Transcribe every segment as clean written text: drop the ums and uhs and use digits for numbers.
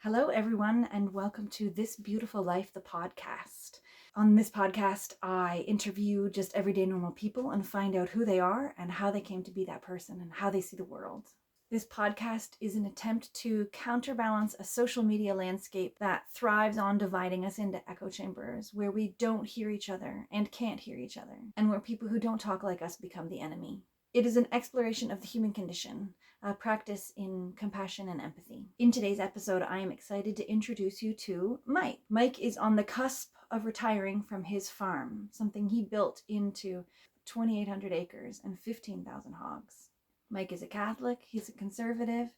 Hello, everyone, and welcome to This Beautiful Life, the podcast. On this podcast, I interview just everyday normal people and find out who they are and how they came to be that person and how they see the world. This podcast is an attempt to counterbalance a social media landscape that thrives on dividing us into echo chambers, where we don't hear each other and can't hear each other, and where people who don't talk like us become the enemy. It is an exploration of the human condition, a practice in compassion and empathy. In today's episode, I am excited to introduce you to Mike. Mike is on the cusp of retiring from his farm, something he built into 2,800 acres and 15,000 hogs. Mike is a Catholic, he's a conservative,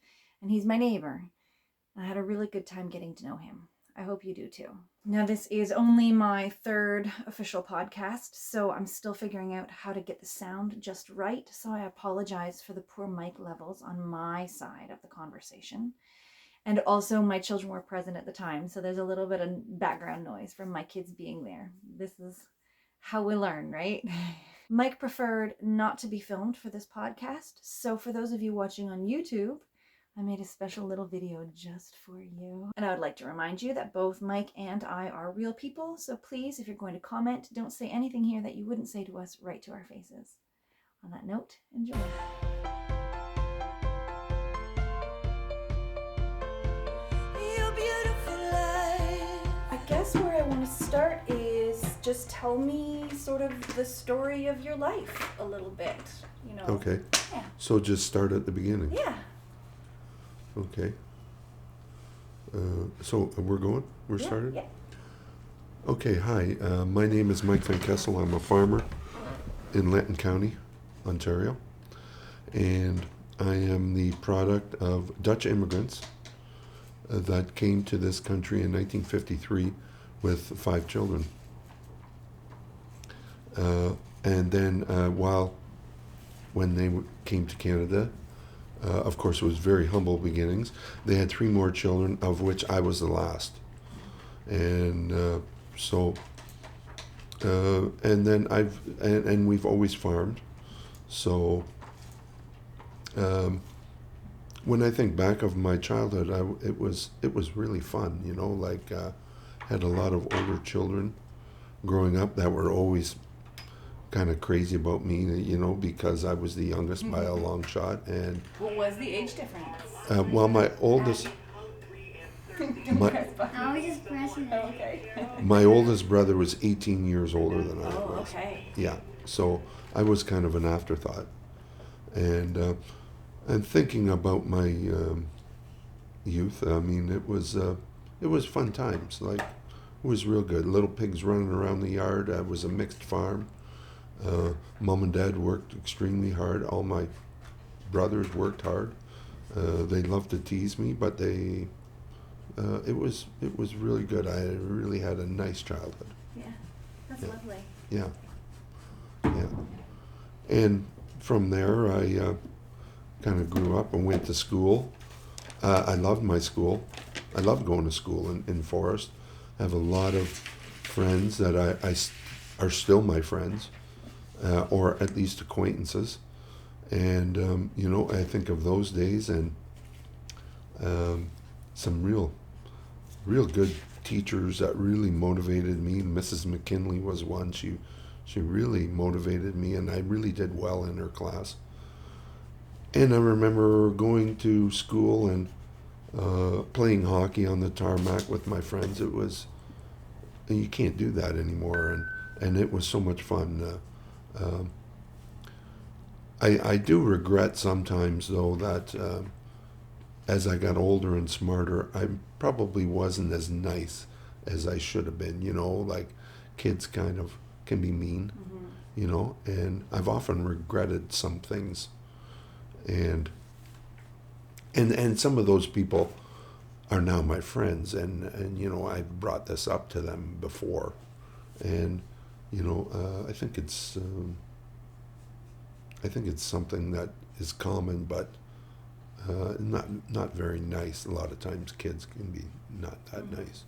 and he's my neighbor. I had a really good time getting to know him. I hope you do too. Now, this is only my third official podcast, so I'm still figuring out how to get the sound just right, so I apologize for the poor mic levels on my side of the conversation. And also, my children were present at the time, so there's a little bit of background noise from my kids being there. This is how we learn, right? Mike preferred not to be filmed for this podcast, so for those of you watching on YouTube, I made a special little video just for you. And I would like to remind you that both Mike and I are real people, so please, if you're going to comment, don't say anything here that you wouldn't say to us right to our faces. On that note, enjoy. I guess where I want to start is just tell me sort of the story of your life a little bit, you know. Okay. Yeah. So just start at the beginning. Yeah. Okay. So we're going? We're started? Yeah. Okay, hi. My name is Mike Van Kessel. I'm a farmer in Lenton County, Ontario. And I am the product of Dutch immigrants that came to this country in 1953 with 5 children. And then when they came to Canada, of course, it was very humble beginnings. They had 3 more children, of which I was the last. And and then and we've always farmed. So when I think back of my childhood, it was really fun, you know, like had a lot of older children growing up that were always kind of crazy about me, you know, because I was the youngest by a long shot. And What was the age difference? well, my oldest I was just pressing it. Okay. my oldest brother was 18 years older than I was. Oh, okay. Yeah, so I was kind of an afterthought. And thinking about my youth, I mean, it was fun times. Like, it was real good. Little pigs running around the yard. It was a mixed farm. Mom and Dad worked extremely hard. All my brothers worked hard. They loved to tease me, but it was really good. I really had a nice childhood. Yeah, that's Yeah. lovely. Yeah, yeah. And from there, I kind of grew up and went to school. I loved my school. I loved going to school in Forest. I have a lot of friends that are still my friends. Or at least acquaintances. And, you know, I think of those days and some real good teachers that really motivated me. Mrs. McKinley was one. She really motivated me, and I really did well in her class. And I remember going to school and playing hockey on the tarmac with my friends. And you can't do that anymore, and it was so much fun. I do regret sometimes, though, that as I got older and smarter, I probably wasn't as nice as I should have been. You know, like kids kind of can be mean, you know, and I've often regretted some things. And some of those people are now my friends, and you know, I've brought this up to them before. And you know, I think it's something that is common, but not very nice. A lot of times, kids can be not that nice.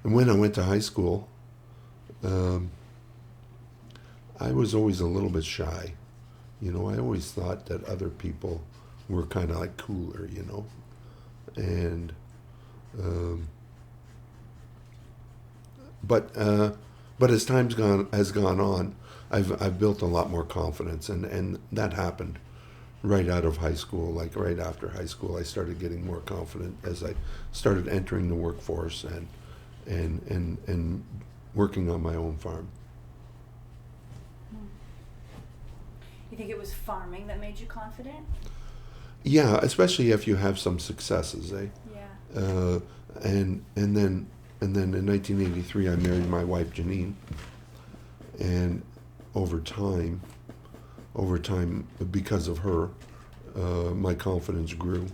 And when I went to high school, I was always a little bit shy. You know, I always thought that other people were kind of like cooler, you know, and but as has gone on, I've built a lot more confidence, and that happened right out of high school. Like right after high school, I started getting more confident as I started entering the workforce and working on my own farm. You think it was farming that made you confident? Yeah, especially if you have some successes, eh? Yeah. And then in 1983, I married my wife Janine, and over time, because of her, my confidence grew,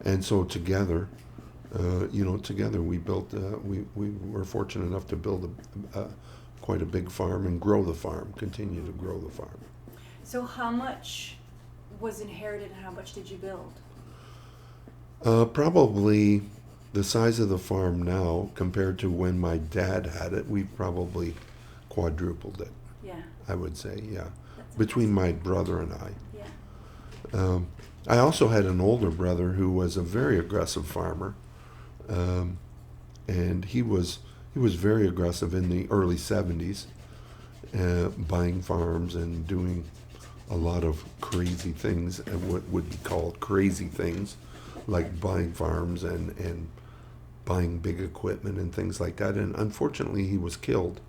and so together, together we built. We were fortunate enough to build quite a big farm and grow the farm, continue to grow the farm. So how much was inherited and how much did you build? Probably the size of the farm now compared to when my dad had it, we've probably quadrupled it. Yeah. I would say, yeah, That's between amazing. my brother and I. Yeah. I also had an older brother who was a very aggressive farmer, and he was very aggressive in the early '70s, buying farms and doing a lot of crazy things, and what would be called crazy things, like buying farms and buying big equipment and things like that. And unfortunately, he was killed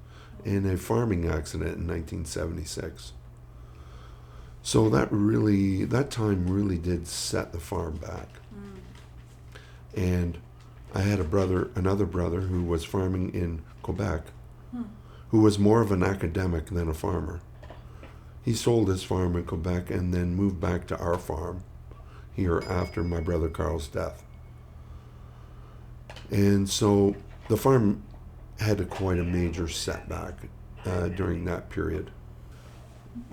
in a farming accident in 1976. So that time really did set the farm back. And I had another brother who was farming in Quebec, who was more of an academic than a farmer. He sold his farm in Quebec and then moved back to our farm here after my brother Carl's death. And so the farm had quite a major setback during that period.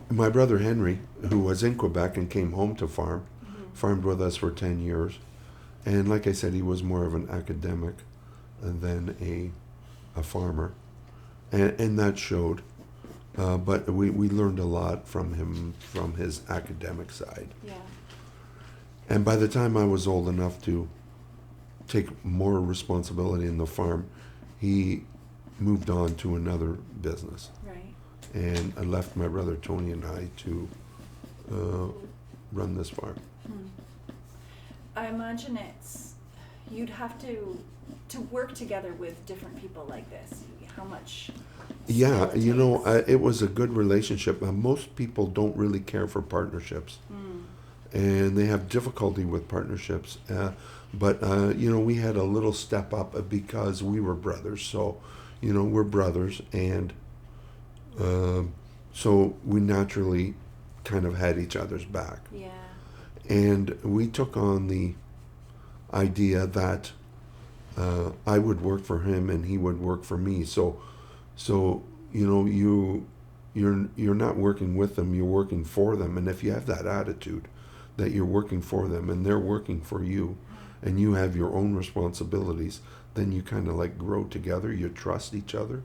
My brother Henry, who was in Quebec and came home to farm, farmed with us for 10 years. And like I said, he was more of an academic than a farmer. And that showed. But we learned a lot from him, from his academic side. Yeah. And by the time I was old enough to take more responsibility in the farm, he moved on to another business. Right. And I left my brother Tony and I to run this farm. I imagine you'd have to work together with different people like this. How much? Yeah, skill it takes. it was a good relationship. Most people don't really care for partnerships, and they have difficulty with partnerships. But we had a little step up because we were brothers. So, we're brothers, and so we naturally kind of had each other's back. Yeah. And we took on the idea that I would work for him and he would work for me. So you're not working with them, you're working for them. And if you have that attitude that you're working for them and they're working for you, and you have your own responsibilities, then you kind of like grow together. You trust each other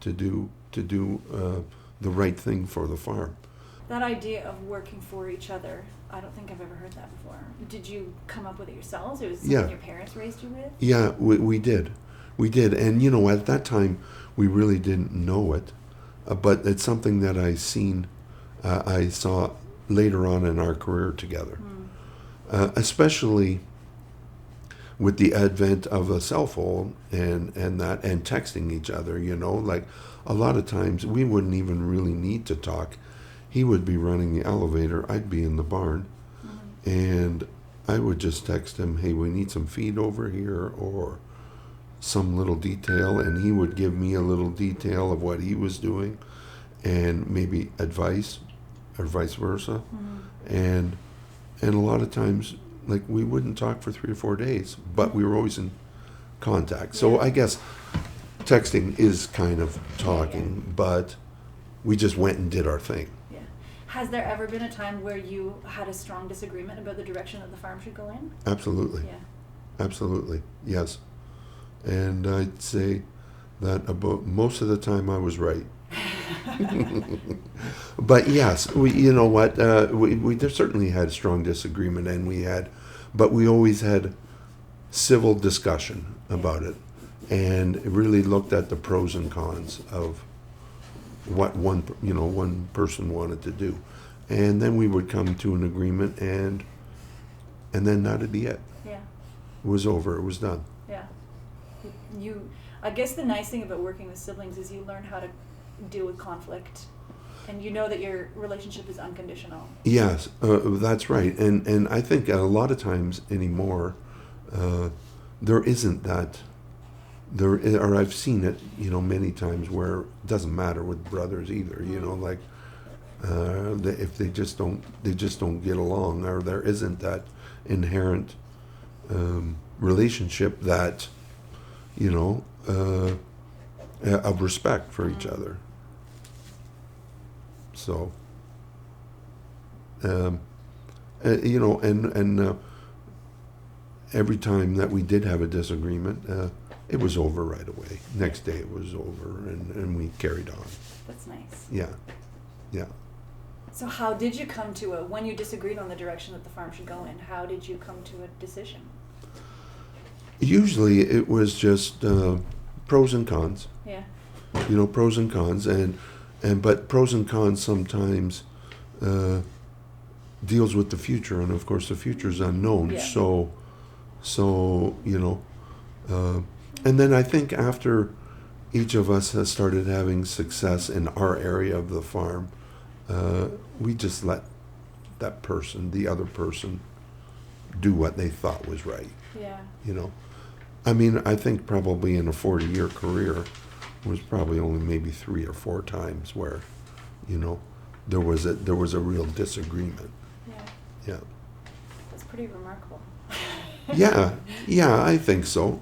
to do the right thing for the farm. That idea of working for each other, I don't think I've ever heard that before. Did you come up with it yourselves, or was it something your parents raised you with? Yeah, we did. And at that time, we really didn't know it, but it's something that I saw later on in our career together, especially with the advent of a cell phone and texting each other. Like a lot of times we wouldn't even really need to talk. He would be running the elevator, I'd be in the barn, and I would just text him, hey, we need some feed over here, or some little detail, and he would give me a little detail of what he was doing, and maybe advice, or vice versa. And a lot of times, like, we wouldn't talk for 3 or 4 days, but we were always in contact. So I guess texting is kind of talking, but we just went and did our thing. Yeah. Has there ever been a time where you had a strong disagreement about the direction that the farm should go in? Absolutely. Yeah. Absolutely, yes. And I'd say that about most of the time I was right. But yes, we certainly had strong disagreement, but we always had civil discussion about it. and really looked at the pros and cons of what one person wanted to do, and then we would come to an agreement, and then that'd be it. Yeah. It was over. It was done. Yeah. I guess the nice thing about working with siblings is you learn how to deal with conflict, and you know that your relationship is unconditional. Yes, that's right. And I think a lot of times anymore, there isn't that. Or I've seen it, many times where it doesn't matter with brothers either. Like if they just don't get along, or there isn't that inherent relationship that of respect for each other. So, and every time that we did have a disagreement, it was over right away. Next day it was over, and we carried on. That's nice. Yeah, yeah. So how did you come to when you disagreed on the direction that the farm should go in, how did you come to a decision? Usually it was just pros and cons. Yeah. Pros and cons, but pros and cons sometimes deals with the future, and of course the future is unknown. Yeah. So and then I think after each of us has started having success in our area of the farm, we just let that person, the other person, do what they thought was right. Yeah. I mean, I think probably in a 40-year career was probably only maybe 3 or 4 times where, there was a real disagreement. Yeah. Yeah. That's pretty remarkable. Yeah, I think so.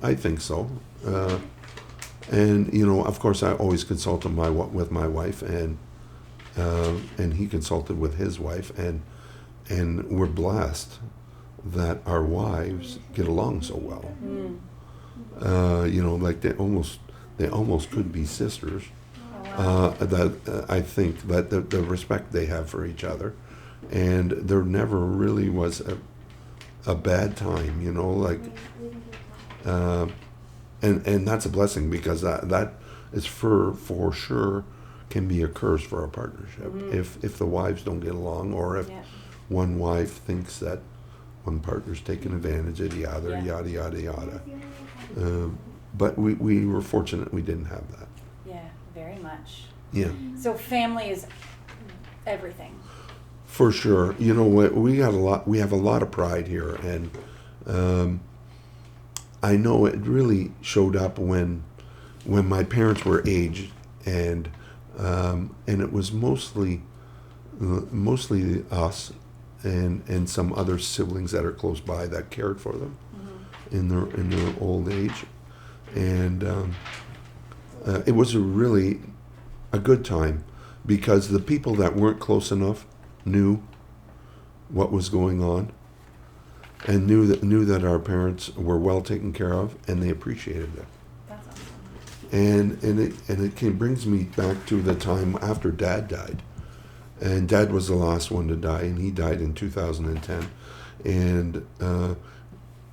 And of course, I always consulted with my wife, and he consulted with his wife, and we're blessed that our wives get along so well. Mm. Like they almost could be sisters. Oh, wow. I think that the respect they have for each other, and there never really was a bad time, and that's a blessing, because that is for sure can be a curse for a partnership. Mm-hmm. If the wives don't get along, or if one wife thinks that one partner's taking advantage of the other, yada yada yada. But we were fortunate we didn't have that. Yeah, very much. Yeah. So family is everything. For sure. We have a lot of pride here, and I know it really showed up when my parents were aged, and it was mostly us and some other siblings that are close by that cared for them in their old age, and it was really a good time, because the people that weren't close enough knew what was going on, and knew that our parents were well taken care of, and they appreciated it. That's awesome. And it brings me back to the time after Dad died, and Dad was the last one to die, and he died in 2010, and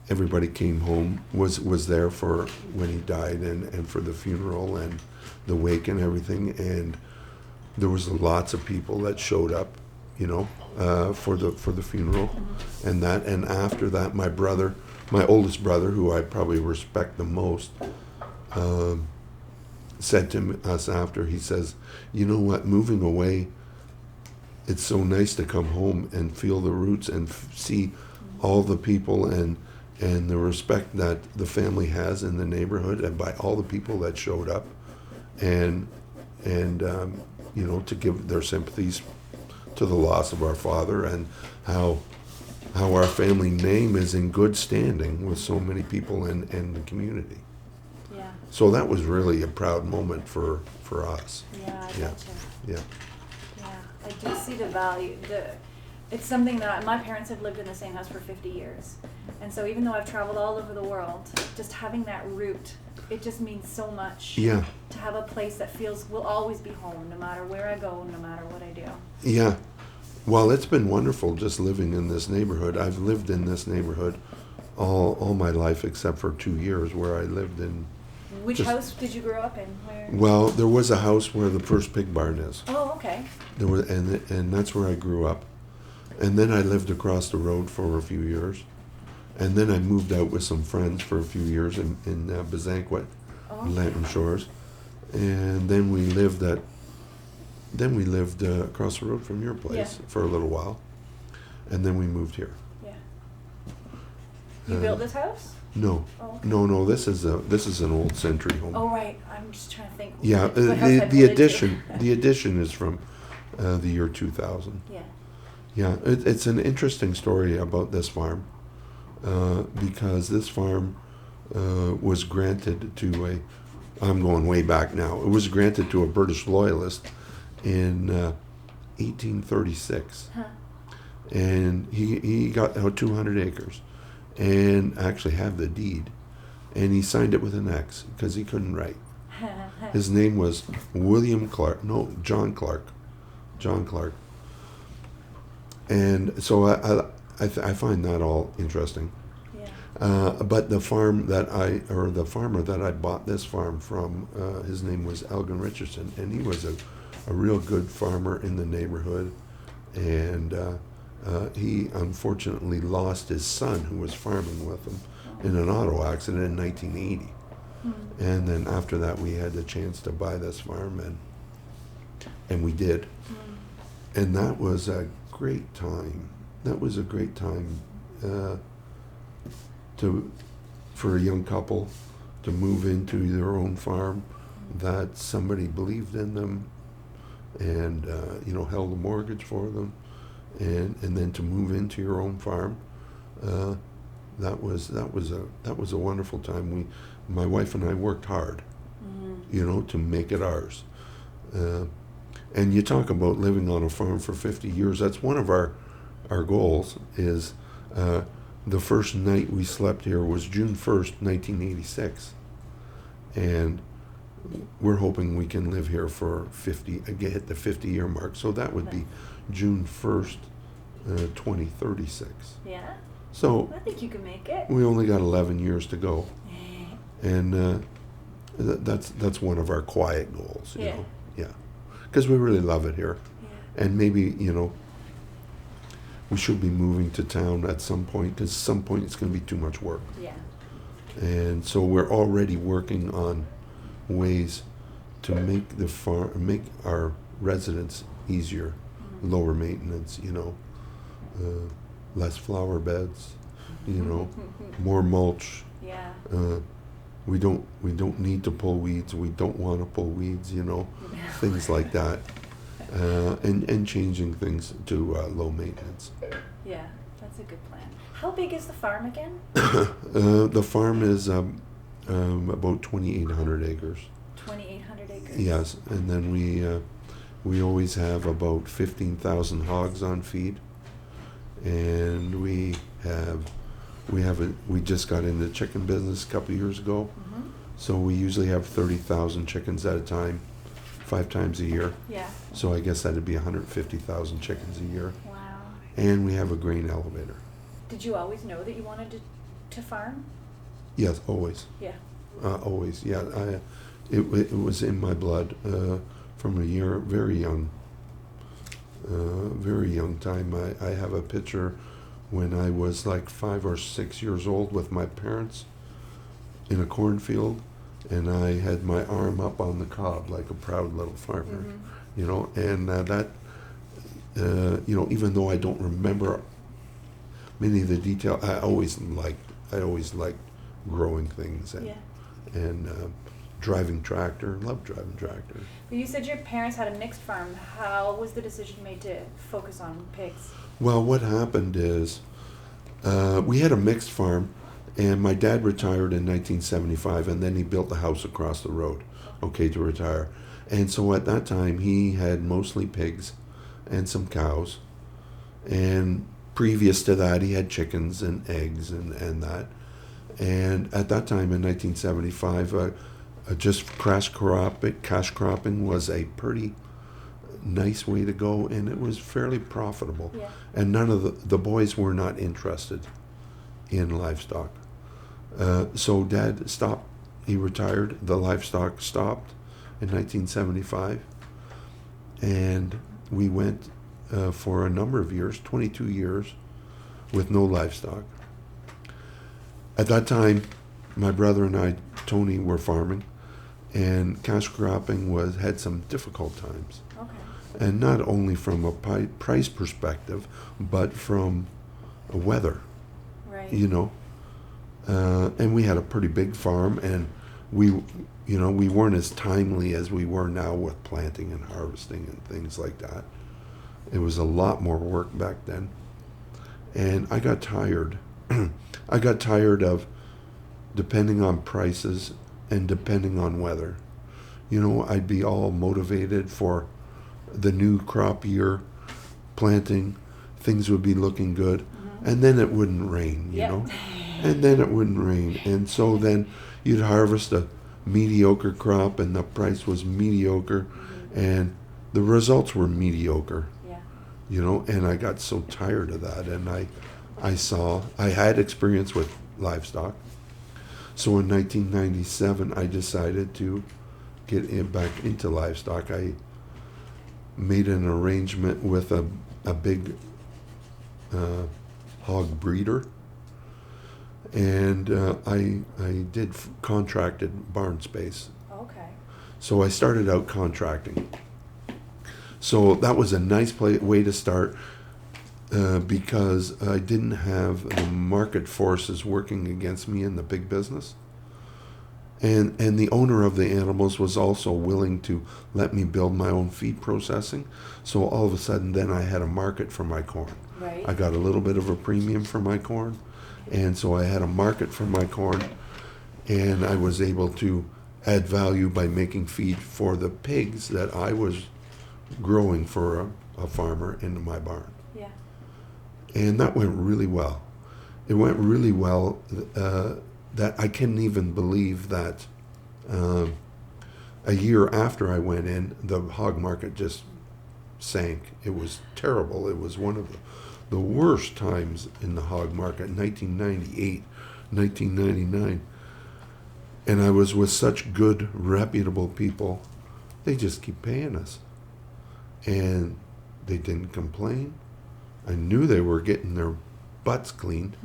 everybody came home, was there for when he died, and for the funeral and the wake and everything, and there was lots of people that showed up, for the funeral, and after that, my oldest brother, who I probably respect the most, said to us after, he says, "You know what, moving away, it's so nice to come home and feel the roots and see all the people and the respect that the family has in the neighborhood, and by all the people that showed up, and to give their sympathies to the loss of our father, and how our family name is in good standing with so many people in the community." Yeah. So that was really a proud moment for us. Yeah, I Yeah. gotcha. Yeah. Yeah, I do see the value. It's something that my parents have lived in the same house for 50 years. And so even though I've traveled all over the world, just having that root, it just means so much. Yeah. To have a place that will always be home, no matter where I go, no matter what I do. Yeah. Well, it's been wonderful just living in this neighborhood. I've lived in this neighborhood all my life, except for 2 years where I lived in Which Just- house did you grow up in? Where? Well, there was a house where the first pig barn is. Oh, okay. There was, and that's where I grew up. And then I lived across the road for a few years. And then I moved out with some friends for a few years in Bezanquet, Oh, Lantern Shores. And then we lived across the road from your place for a little while. And then we moved here. yeah. You built this house? No, Oh, okay. no. This is an old century home. Oh, right. I'm just trying to think. Yeah, what house I the moved into. addition the addition is from the year 2000. Yeah. Yeah, it's an interesting story about this farm because this farm was granted to I'm going way back now. It was granted to a British loyalist in 1836, Huh. and he got 200 acres, and actually had the deed, and he signed it with an X because he couldn't write. His name was John Clark. John Clark. And so I find that all interesting. Yeah. But the farmer that I bought this farm from, his name was Elgin Richardson, and he was a real good farmer in the neighborhood. And he unfortunately lost his son, who was farming with him, in an auto accident in 1980. Mm. And then after that, we had the chance to buy this farm, and we did. Mm. And that was a great time. That was a great time for a young couple to move into their own farm, that somebody believed in them, and held a mortgage for them, and then to move into your own farm. That was a wonderful time. My wife and I worked hard, to make it ours. And you talk about living on a farm for 50 years. That's one of our goals. Is the first night we slept here was June 1st, 1986, and we're hoping we can live here for 50. Hit the 50-year mark. So that would be June 1st, 2036. Yeah. So I think you can make it. we only got 11 years to go, and that's one of our quiet goals. You know? Yeah, because we really love it here, and maybe we should be moving to town at some point, because at some point it's going to be too much work. Yeah. And so we're already working on ways to make our residents easier, lower maintenance. Less flower beds, more mulch. Yeah. We don't need to pull weeds. We don't want to pull weeds. Things like that, and changing things to low maintenance. Yeah, that's a good plan. How big is the farm again? The farm is about 2,800 acres. 2,800 acres. Yes, and then we always have about 15,000 hogs on feed, and we just got into the chicken business a couple of years ago. Mm-hmm. So we usually have 30,000 chickens at a time, 5 times a year. Yeah. So I guess that'd be 150,000 chickens a year. Wow. And we have a grain elevator. Did you always know that you wanted to farm? Yes, always. Yeah. Always, yeah. It was in my blood from a very young time. I have a picture when I was like 5 or 6 years old with my parents in a cornfield, and I had my arm up on the cob like a proud little farmer, and that, even though I don't remember many of the detail, I always liked growing things and driving tractor. Loved driving tractor. But you said your parents had a mixed farm. How was the decision made to focus on pigs? Well, what happened is we had a mixed farm, and my dad retired in 1975, and then he built a house across the road, to retire. And so at that time, he had mostly pigs and some cows. And previous to that, he had chickens and eggs and that. And at that time in 1975, just cash cropping was a pretty nice way to go, and it was fairly profitable. Yeah. And none of the boys were not interested in livestock. So Dad stopped he retired. The livestock stopped in 1975, and we went for a number of years, 22 years, with no livestock. At that time, my brother and I, Tony, were farming, and cash cropping had some difficult times. Okay. And not only from a price perspective, but from weather, Right. you know. And we had a pretty big farm, and we weren't as timely as we were now with planting and harvesting and things like that. It was a lot more work back then. And I got tired. I got tired of depending on prices and depending on weather. You know, I'd be all motivated for the new crop year, planting, things would be looking good, and then it wouldn't rain, you know? And then it wouldn't rain. And so then you'd harvest a mediocre crop, and the price was mediocre, and the results were mediocre. You know, and I got so tired of that, and I had experience with livestock. So in 1997, I decided to get back into livestock. I made an arrangement with a big hog breeder, and I did contracted barn space. Okay. So I started out contracting. So that was a nice way to start because I didn't have the market forces working against me in the big business. And the owner of the animals was also willing to let me build my own feed processing. So all of a sudden then I had a market for my corn. Right. I got a little bit of a premium for my corn. And so I had a market for my corn, and I was able to add value by making feed for the pigs that I was growing for a farmer in my barn. Yeah. And that went really well. It went really well that I couldn't even believe that a year after I went in, the hog market just sank. It was terrible. It was one of the worst times in the hog market, 1998, 1999. And I was with such good, reputable people. They just keep paying us. And they didn't complain. I knew they were getting their butts cleaned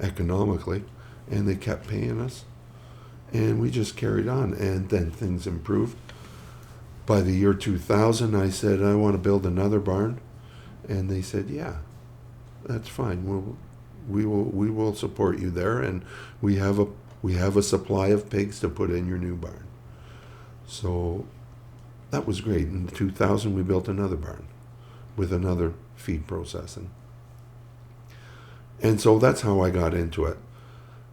economically, and they kept paying us. And we just carried on, and then things improved. By the year 2000, I said, I want to build another barn. And they said, yeah, that's fine. We will support you there, and we have a supply of pigs to put in your new barn. So that was great. In 2000, we built another barn with another feed processing. And so that's how I got into it.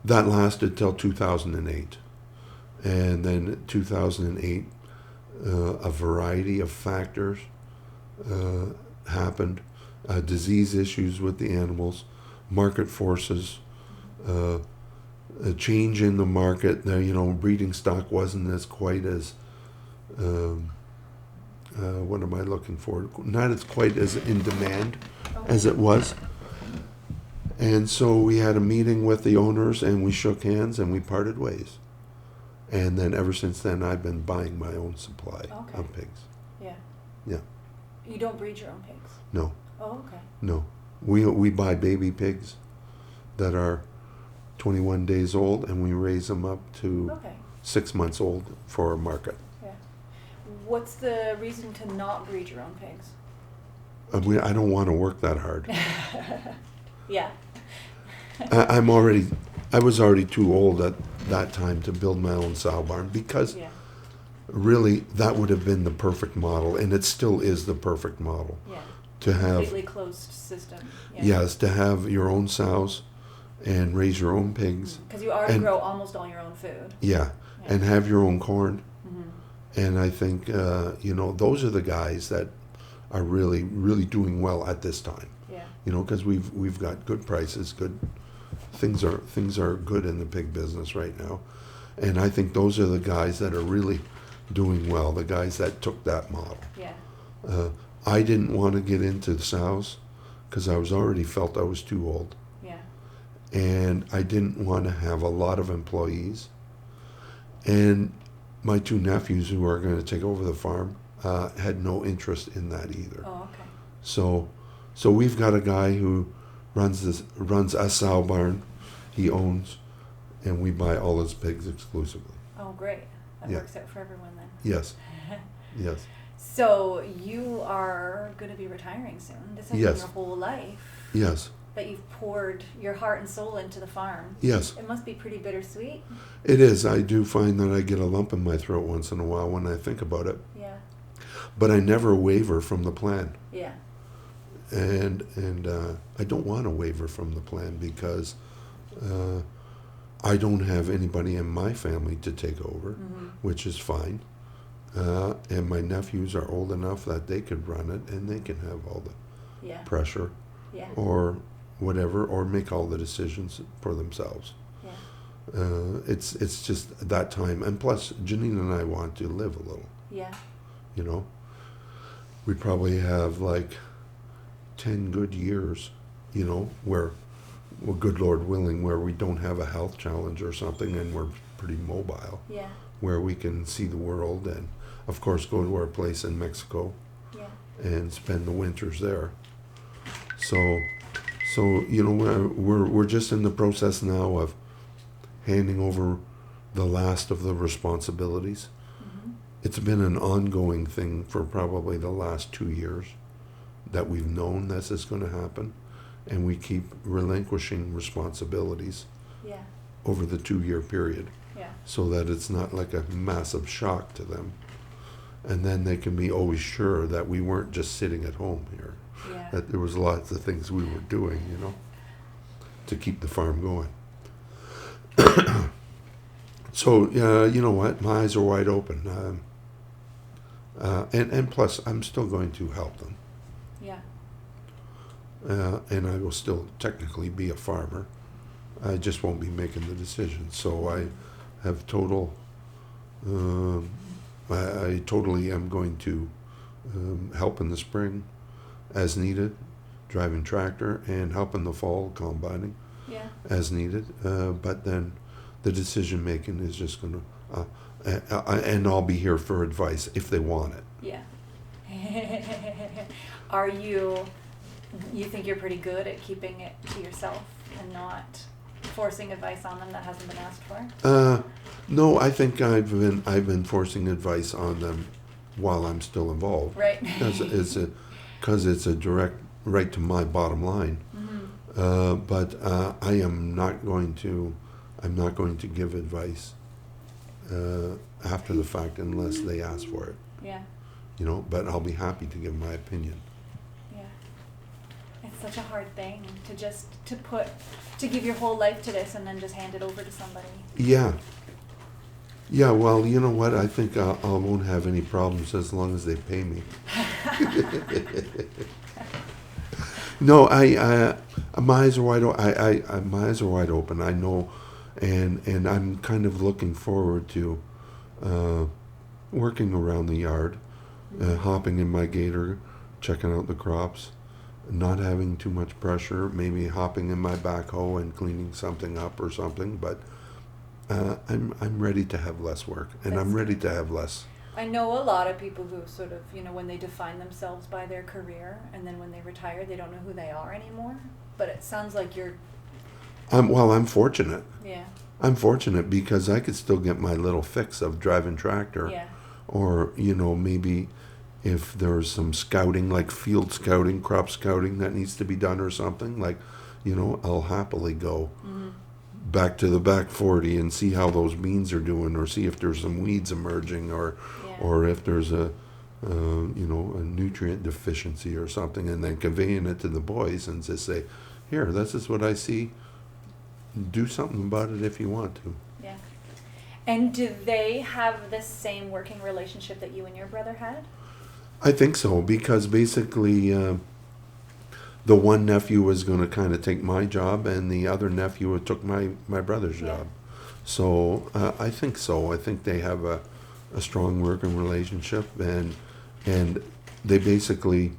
That lasted till 2008. And then in 2008, a variety of factors happened. Disease issues with the animals, market forces, a change in the market. Breeding stock wasn't as quite as what am I looking for? Not as quite as in demand as it was. And so we had a meeting with the owners, and we shook hands, and we parted ways. And then ever since then, I've been buying my own supply of pigs. Yeah. Yeah. You don't breed your own pigs? No. Oh, okay. No. We buy baby pigs that are 21 days old, and we raise them up to 6 months old for a market. Yeah. What's the reason to not breed your own pigs? I don't want to work that hard. Yeah. I was already too old at that time to build my own sow barn, because really that would have been the perfect model, and it still is the perfect model. Yeah. To have completely closed system. Yeah. Yes, to have your own sows and raise your own pigs. Because you already grow almost all your own food. Yeah, and have your own corn. And I think those are the guys that are really, really doing well at this time. Yeah. Because we've got good prices, good things are good in the pig business right now, and I think those are the guys that are really doing well. The guys that took that model. Yeah. I didn't want to get into the sows because I felt I was too old. Yeah. And I didn't want to have a lot of employees. And my two nephews who are going to take over the farm had no interest in that either. Oh, okay. So we've got a guy who runs a sow barn. He owns, and we buy all his pigs exclusively. Oh, great. That Yeah. works out for everyone then. Yes. Yes. So you are going to be retiring soon. This has Yes. been your whole life Yes. that you've poured your heart and soul into the farm. Yes. It must be pretty bittersweet. It is. I do find that I get a lump in my throat once in a while when I think about it. Yeah. But I never waver from the plan. Yeah. And I don't want to waver from the plan because I don't have anybody in my family to take over, which is fine. And my nephews are old enough that they could run it and they can have all the Yeah. pressure Yeah. or whatever, or make all the decisions for themselves. Yeah. It's just that time. And plus, Janine and I want to live a little, Yeah. you know. We probably have like 10 good years, you know, where, well, good Lord willing, where we don't have a health challenge or something and we're pretty mobile, Yeah. where we can see the world and, of course, go to our place in Mexico Yeah. and spend the winters there. So you know, we're just in the process now of handing over the last of the responsibilities. It's been an ongoing thing for probably the last 2 years that we've known this is going to happen, and we keep relinquishing responsibilities Yeah. over the 2 year period Yeah. so that it's not like a massive shock to them. And then they can be always sure that we weren't just sitting at home here, Yeah. that there was lots of things we were doing, you know, to keep the farm going. So, you know what? My eyes are wide open. And plus, I'm still going to help them. Yeah. And I will still technically be a farmer. I just won't be making the decisions. So I have total, I totally am going to help in the spring as needed, driving tractor, and help in the fall, combining Yeah. as needed. But then the decision making is just going to, and I'll be here for advice if they want it. Yeah. Are you think you're pretty good at keeping it to yourself and not forcing advice on them that hasn't been asked for? No, I think I've been forcing advice on them while I'm still involved. Right. Because it's a direct right to my bottom line. But I am not going to. I'm not going to give advice after the fact unless they ask for it. Yeah. You know, but I'll be happy to give my opinion. Yeah. It's such a hard thing to just to give your whole life to this and then just hand it over to somebody. Yeah. Yeah, well, you know what? I think I won't have any problems as long as they pay me. No, my eyes are wide open. My eyes are wide open. I know, and I'm kind of looking forward to working around the yard, hopping in my gator, checking out the crops, not having too much pressure, maybe hopping in my backhoe and cleaning something up or something. But I'm ready to have less work, and That's I'm ready good. to have less. I know a lot of people who sort of, when they define themselves by their career and then when they retire, they don't know who they are anymore. But it sounds like you're, I'm fortunate. yeah, I'm fortunate because I could still get my little fix of driving tractor. yeah, Or, maybe if there's some scouting, like field scouting, crop scouting that needs to be done or something, like, I'll happily go back to the back 40 and see how those beans are doing, or see if there's some weeds emerging, or if there's a nutrient deficiency or something, and then conveying it to the boys and just say, here, this is what I see. Do something about it if you want to. yeah. And do they have the same working relationship that you and your brother had? I think so, because basically the one nephew was going to kind of take my job, and the other nephew took my brother's Yeah. job. So I think so. I think they have a strong working relationship, and they basically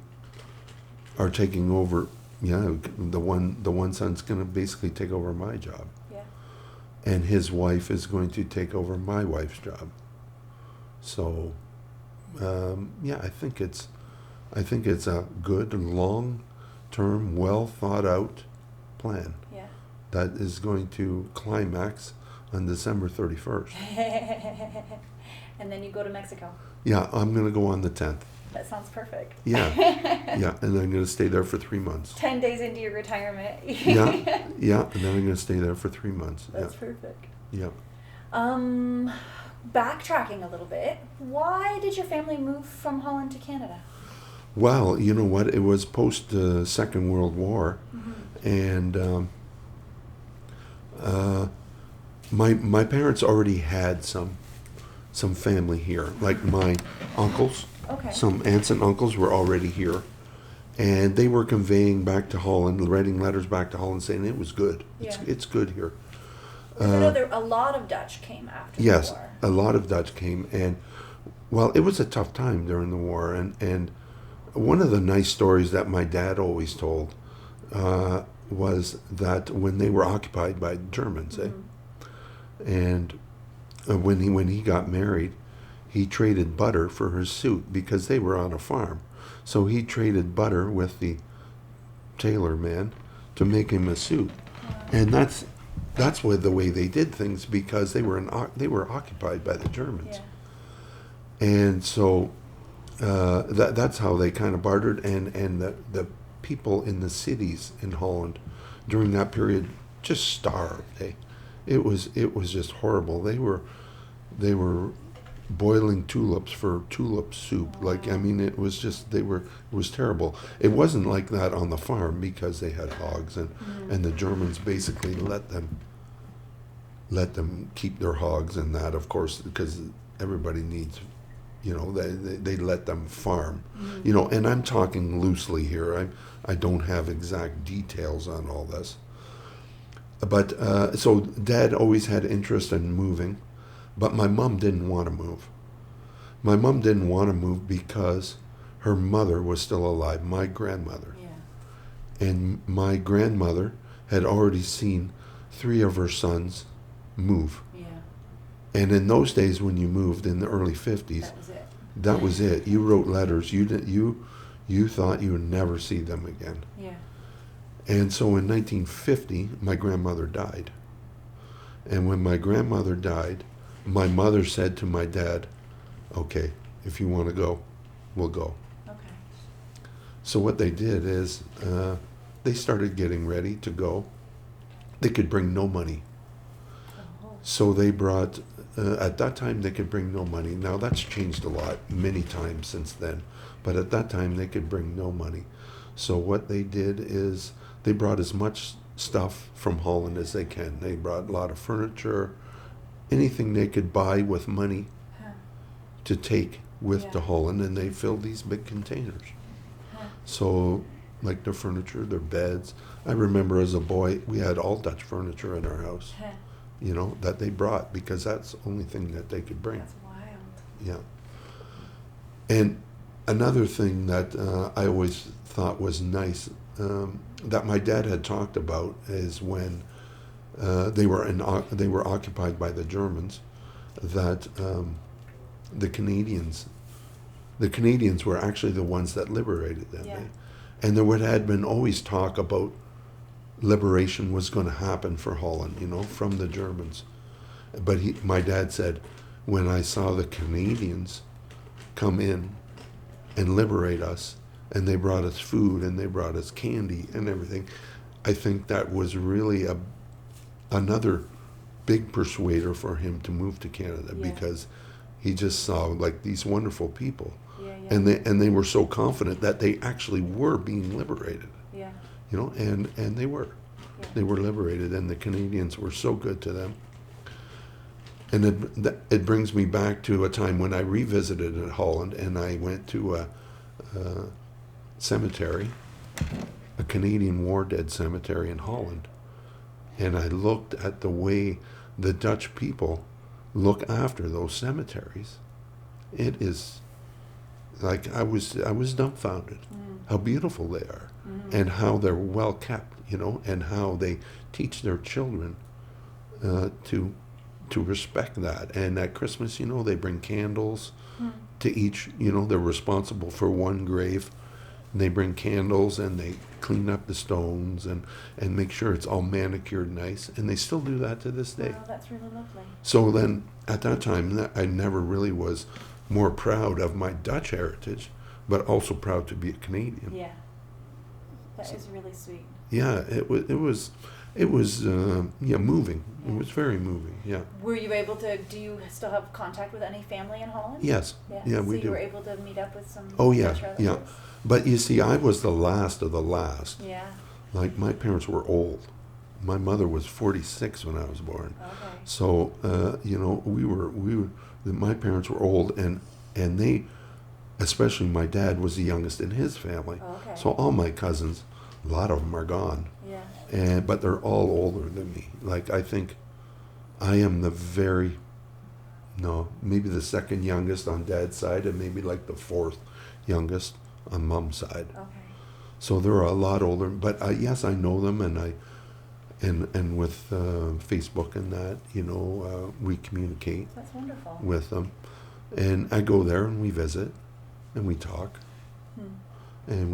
are taking over. Yeah, the one son's going to basically take over my job. Yeah. and his wife is going to take over my wife's job. So, yeah, I think it's a good, long-term, well thought out plan Yeah. that is going to climax on December 31st. And then you go to Mexico. Yeah, I'm going to go on the 10th. That sounds perfect. Yeah, yeah, and I'm going to stay there for 3 months. 10 days into your retirement. Yeah, yeah, and then I'm going to stay there for 3 months. That's perfect. Yeah. Backtracking a little bit, why did your family move from Holland to Canada? Well, you know what? It was post Second World War, and my parents already had some family here. Like my uncles, Okay. some aunts and uncles were already here, and they were conveying back to Holland, writing letters back to Holland, saying it was good. Yeah. It's good here. I know a lot of Dutch came after Yes, the war. a lot of Dutch came, and well, it was a tough time during the war, and one of the nice stories that my dad always told was that when they were occupied by Germans, and when he got married, he traded butter for his suit because they were on a farm, so he traded butter with the tailor man to make him a suit, and that's the way they did things because they were occupied by the Germans, and so that's how they kind of bartered, and the people in the cities in Holland during that period just starved. It was just horrible. They were boiling tulips for tulip soup. Like, I mean, it was terrible. It wasn't like that on the farm because they had hogs, and the Germans basically let them keep their hogs, and that, of course, because everybody needs, they let them farm, and I'm talking loosely here. I don't have exact details on all this. But so Dad always had interest in moving, but my mom didn't want to move. My mom didn't want to move because her mother was still alive, my grandmother. Yeah. And my grandmother had already seen 3 of her sons move. Yeah. And in those days when you moved in the early 50s, That was it. that was it. You wrote letters. You thought you would never see them again. Yeah. And so in 1950, my grandmother died. And when my grandmother died, my mother said to my dad, okay, if you want to go, we'll go. Okay. So what they did is they started getting ready to go. They could bring no money. Oh. So they brought, at that time they could bring no money. Now that's changed a lot, many times since then. But at that time they could bring no money. So what they did is they brought as much stuff from Holland as they can. They brought a lot of furniture, anything they could buy with money to take with to Holland, and they filled these big containers. So, like their furniture, their beds. I remember as a boy, we had all Dutch furniture in our house, that they brought because that's the only thing that they could bring. That's wild. Yeah. And another thing that I always thought was nice that my dad had talked about is when they were occupied by the Germans, that the Canadians were actually the ones that liberated them. Yeah. And there had been always talk about liberation was going to happen for Holland, from the Germans. But my dad said, when I saw the Canadians come in and liberate us, and they brought us food and they brought us candy and everything, I think that was really another big persuader for him to move to Canada, because he just saw like these wonderful people, and they were so confident that they actually were being liberated, and they were liberated, and the Canadians were so good to them. And it brings me back to a time when I revisited Holland, and I went to a cemetery, a Canadian war dead cemetery in Holland, and I looked at the way the Dutch people look after those cemeteries. It is like I was dumbfounded how beautiful they are, and how they're well kept, and how they teach their children to respect that. And at Christmas, they bring candles Hmm. to each. They're responsible for one grave. And they bring candles and they clean up the stones and make sure it's all manicured nice. And they still do that to this day. Wow, that's really lovely. So then, at that time, I never really was more proud of my Dutch heritage, but also proud to be a Canadian. Yeah, that is really sweet. Yeah, it was moving. Yeah. It was very moving. Yeah. Were you able to? Do you still have contact with any family in Holland? Yes. Yeah, so we you do. were able to meet up with some. Oh yeah, Dutch yeah. relatives? But you see, I was the last of the last. Yeah. Like my parents were old. My mother was 46 when I was born. Okay. So we were my parents were old, and they, especially my dad, was the youngest in his family. Okay. So all my cousins, a lot of them are gone, Yeah. but they're all older than me. Like I think I am maybe the second youngest on dad's side, and maybe like the fourth youngest on mom's side. Okay. So they're a lot older, but yes, I know them, and with Facebook and that, we communicate That's wonderful. with them, and I go there and we visit, and we talk, and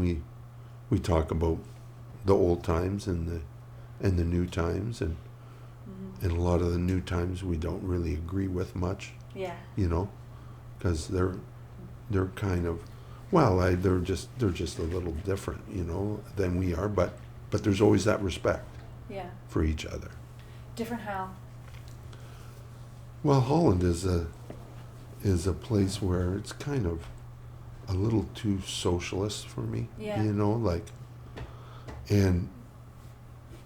we talk about the old times and the new times, and a lot of the new times we don't really agree with much, Yeah. because they're kind of they're just a little different, than we are, but there's always that respect Yeah. for each other. Different how? Well, Holland is a place where it's kind of a little too socialist for me. Yeah. And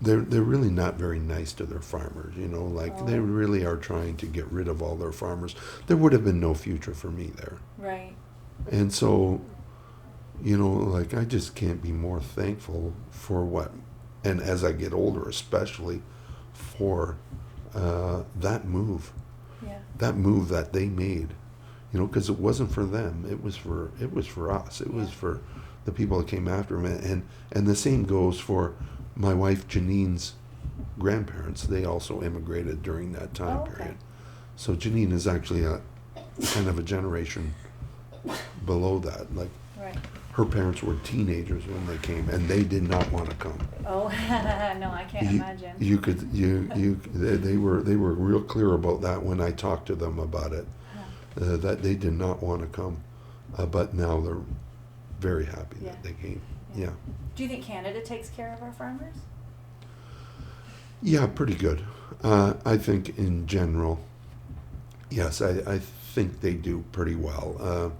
they're really not very nice to their farmers. They Oh. really are trying to get rid of all their farmers. There would have been no future for me there. Right. And so, I just can't be more thankful for and as I get older, especially for that move Yeah. that they made, because it wasn't for them, it was for us, it was Yeah. for the people that came after them, and the same goes for my wife Janine's grandparents. They also immigrated during that time Oh, okay. period. So Janine is actually a kind of a generation below that. Like Right. her parents were teenagers when they came, and they did not want to come. Oh, no, I can't imagine. They were real clear about that when I talked to them about it, Huh. that they did not want to come, but now they're very happy Yeah. that they came. Yeah. Yeah, Do you think Canada takes care of our farmers? yeah, pretty good. I think in general, yes, I think they do pretty well.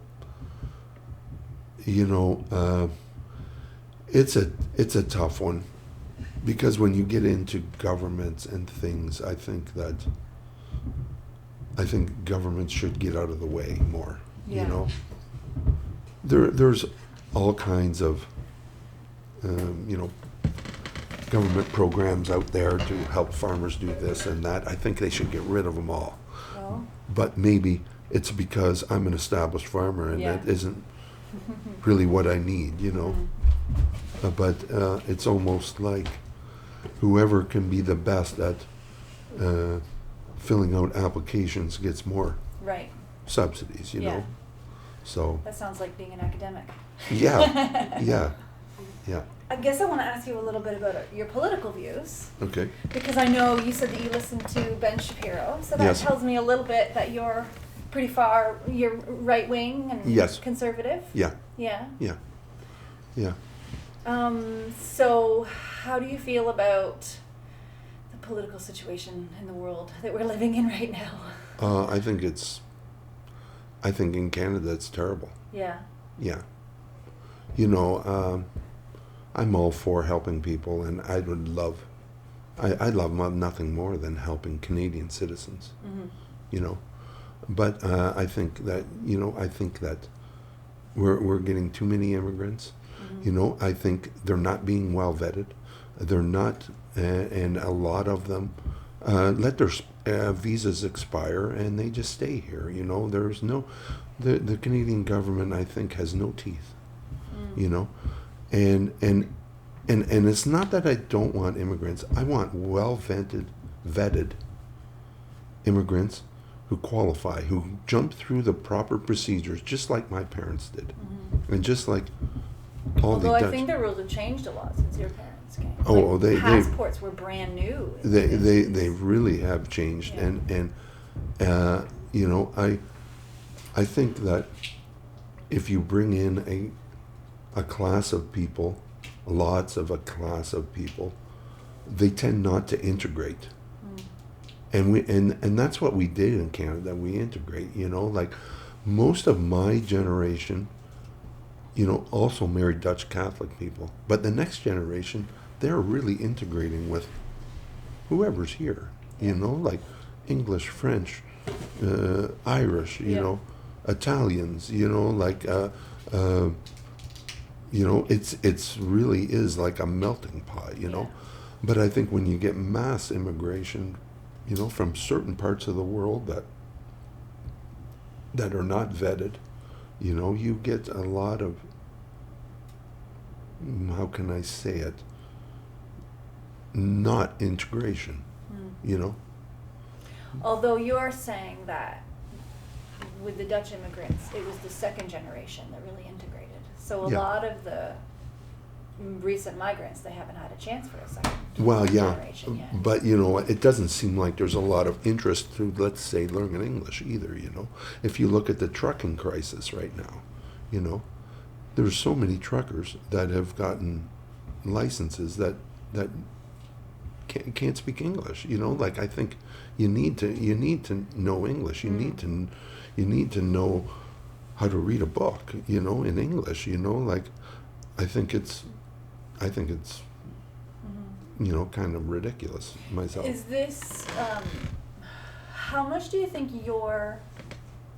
It's a tough one, because when you get into governments and things, I think governments should get out of the way more. Yeah. There's all kinds of government programs out there to help farmers do this and that. I think they should get rid of them all. Oh. But maybe it's because I'm an established farmer and Yeah. that isn't really what I need, But it's almost like whoever can be the best at filling out applications gets more Right. subsidies, Yeah. So, That sounds like being an academic. yeah, yeah. I guess I want to ask you a little bit about your political views, Okay. because I know you said that you listened to Ben Shapiro, so that Yes. tells me a little bit that you're pretty far, you're right wing and Yes. conservative. Yeah, Yeah. yeah, yeah. So how do you feel about the political situation in the world that we're living in right now? I think in Canada it's terrible. Yeah. Yeah. I'm all for helping people, and I love nothing more than helping Canadian citizens, Mm-hmm. But I think that, we're getting too many immigrants. Mm-hmm. I think they're not being well vetted. They're not, and a lot of them let their visas expire and they just stay here. There's the Canadian government, I think, has no teeth. Mm. And it's not that I don't want immigrants. I want well vetted immigrants who qualify, who jump through the proper procedures, just like my parents did, and just like all Although the I Dutch. think the rules have changed a lot since your parents came. Oh, they passports were brand new. they really have changed, Yeah. and you know, I think that if you bring in a class of people, lots of a class of people, they tend not to integrate. And that's what we did in Canada. We integrate, you know, like most of my generation, you know, also married Dutch Catholic people. But the next generation, they're really integrating with whoever's here, you know, like English, French, Irish, you Yeah. know, Italians, you know, like, you know, it's really is like a melting pot, you know. But I think when you get mass immigration, you know, from certain parts of the world that are not vetted, you know, you get a lot of, how can I say it, not integration, you know. Although you're saying that with the Dutch immigrants, it was the second generation that really integrated. So a Yeah. lot of the recent migrants, they haven't had a chance for a second Well, yeah, generation yet. but you know, it doesn't seem like there's a lot of interest to, let's say, learning English either, you know. If you look at the trucking crisis right now, you know, there's so many truckers that have gotten licenses that can't speak English, you know. Like, I think you need to know English. You need to know how to read a book, you know, in English, you know. Like, I think it's you know, kind of ridiculous myself. Is this, how much do you think your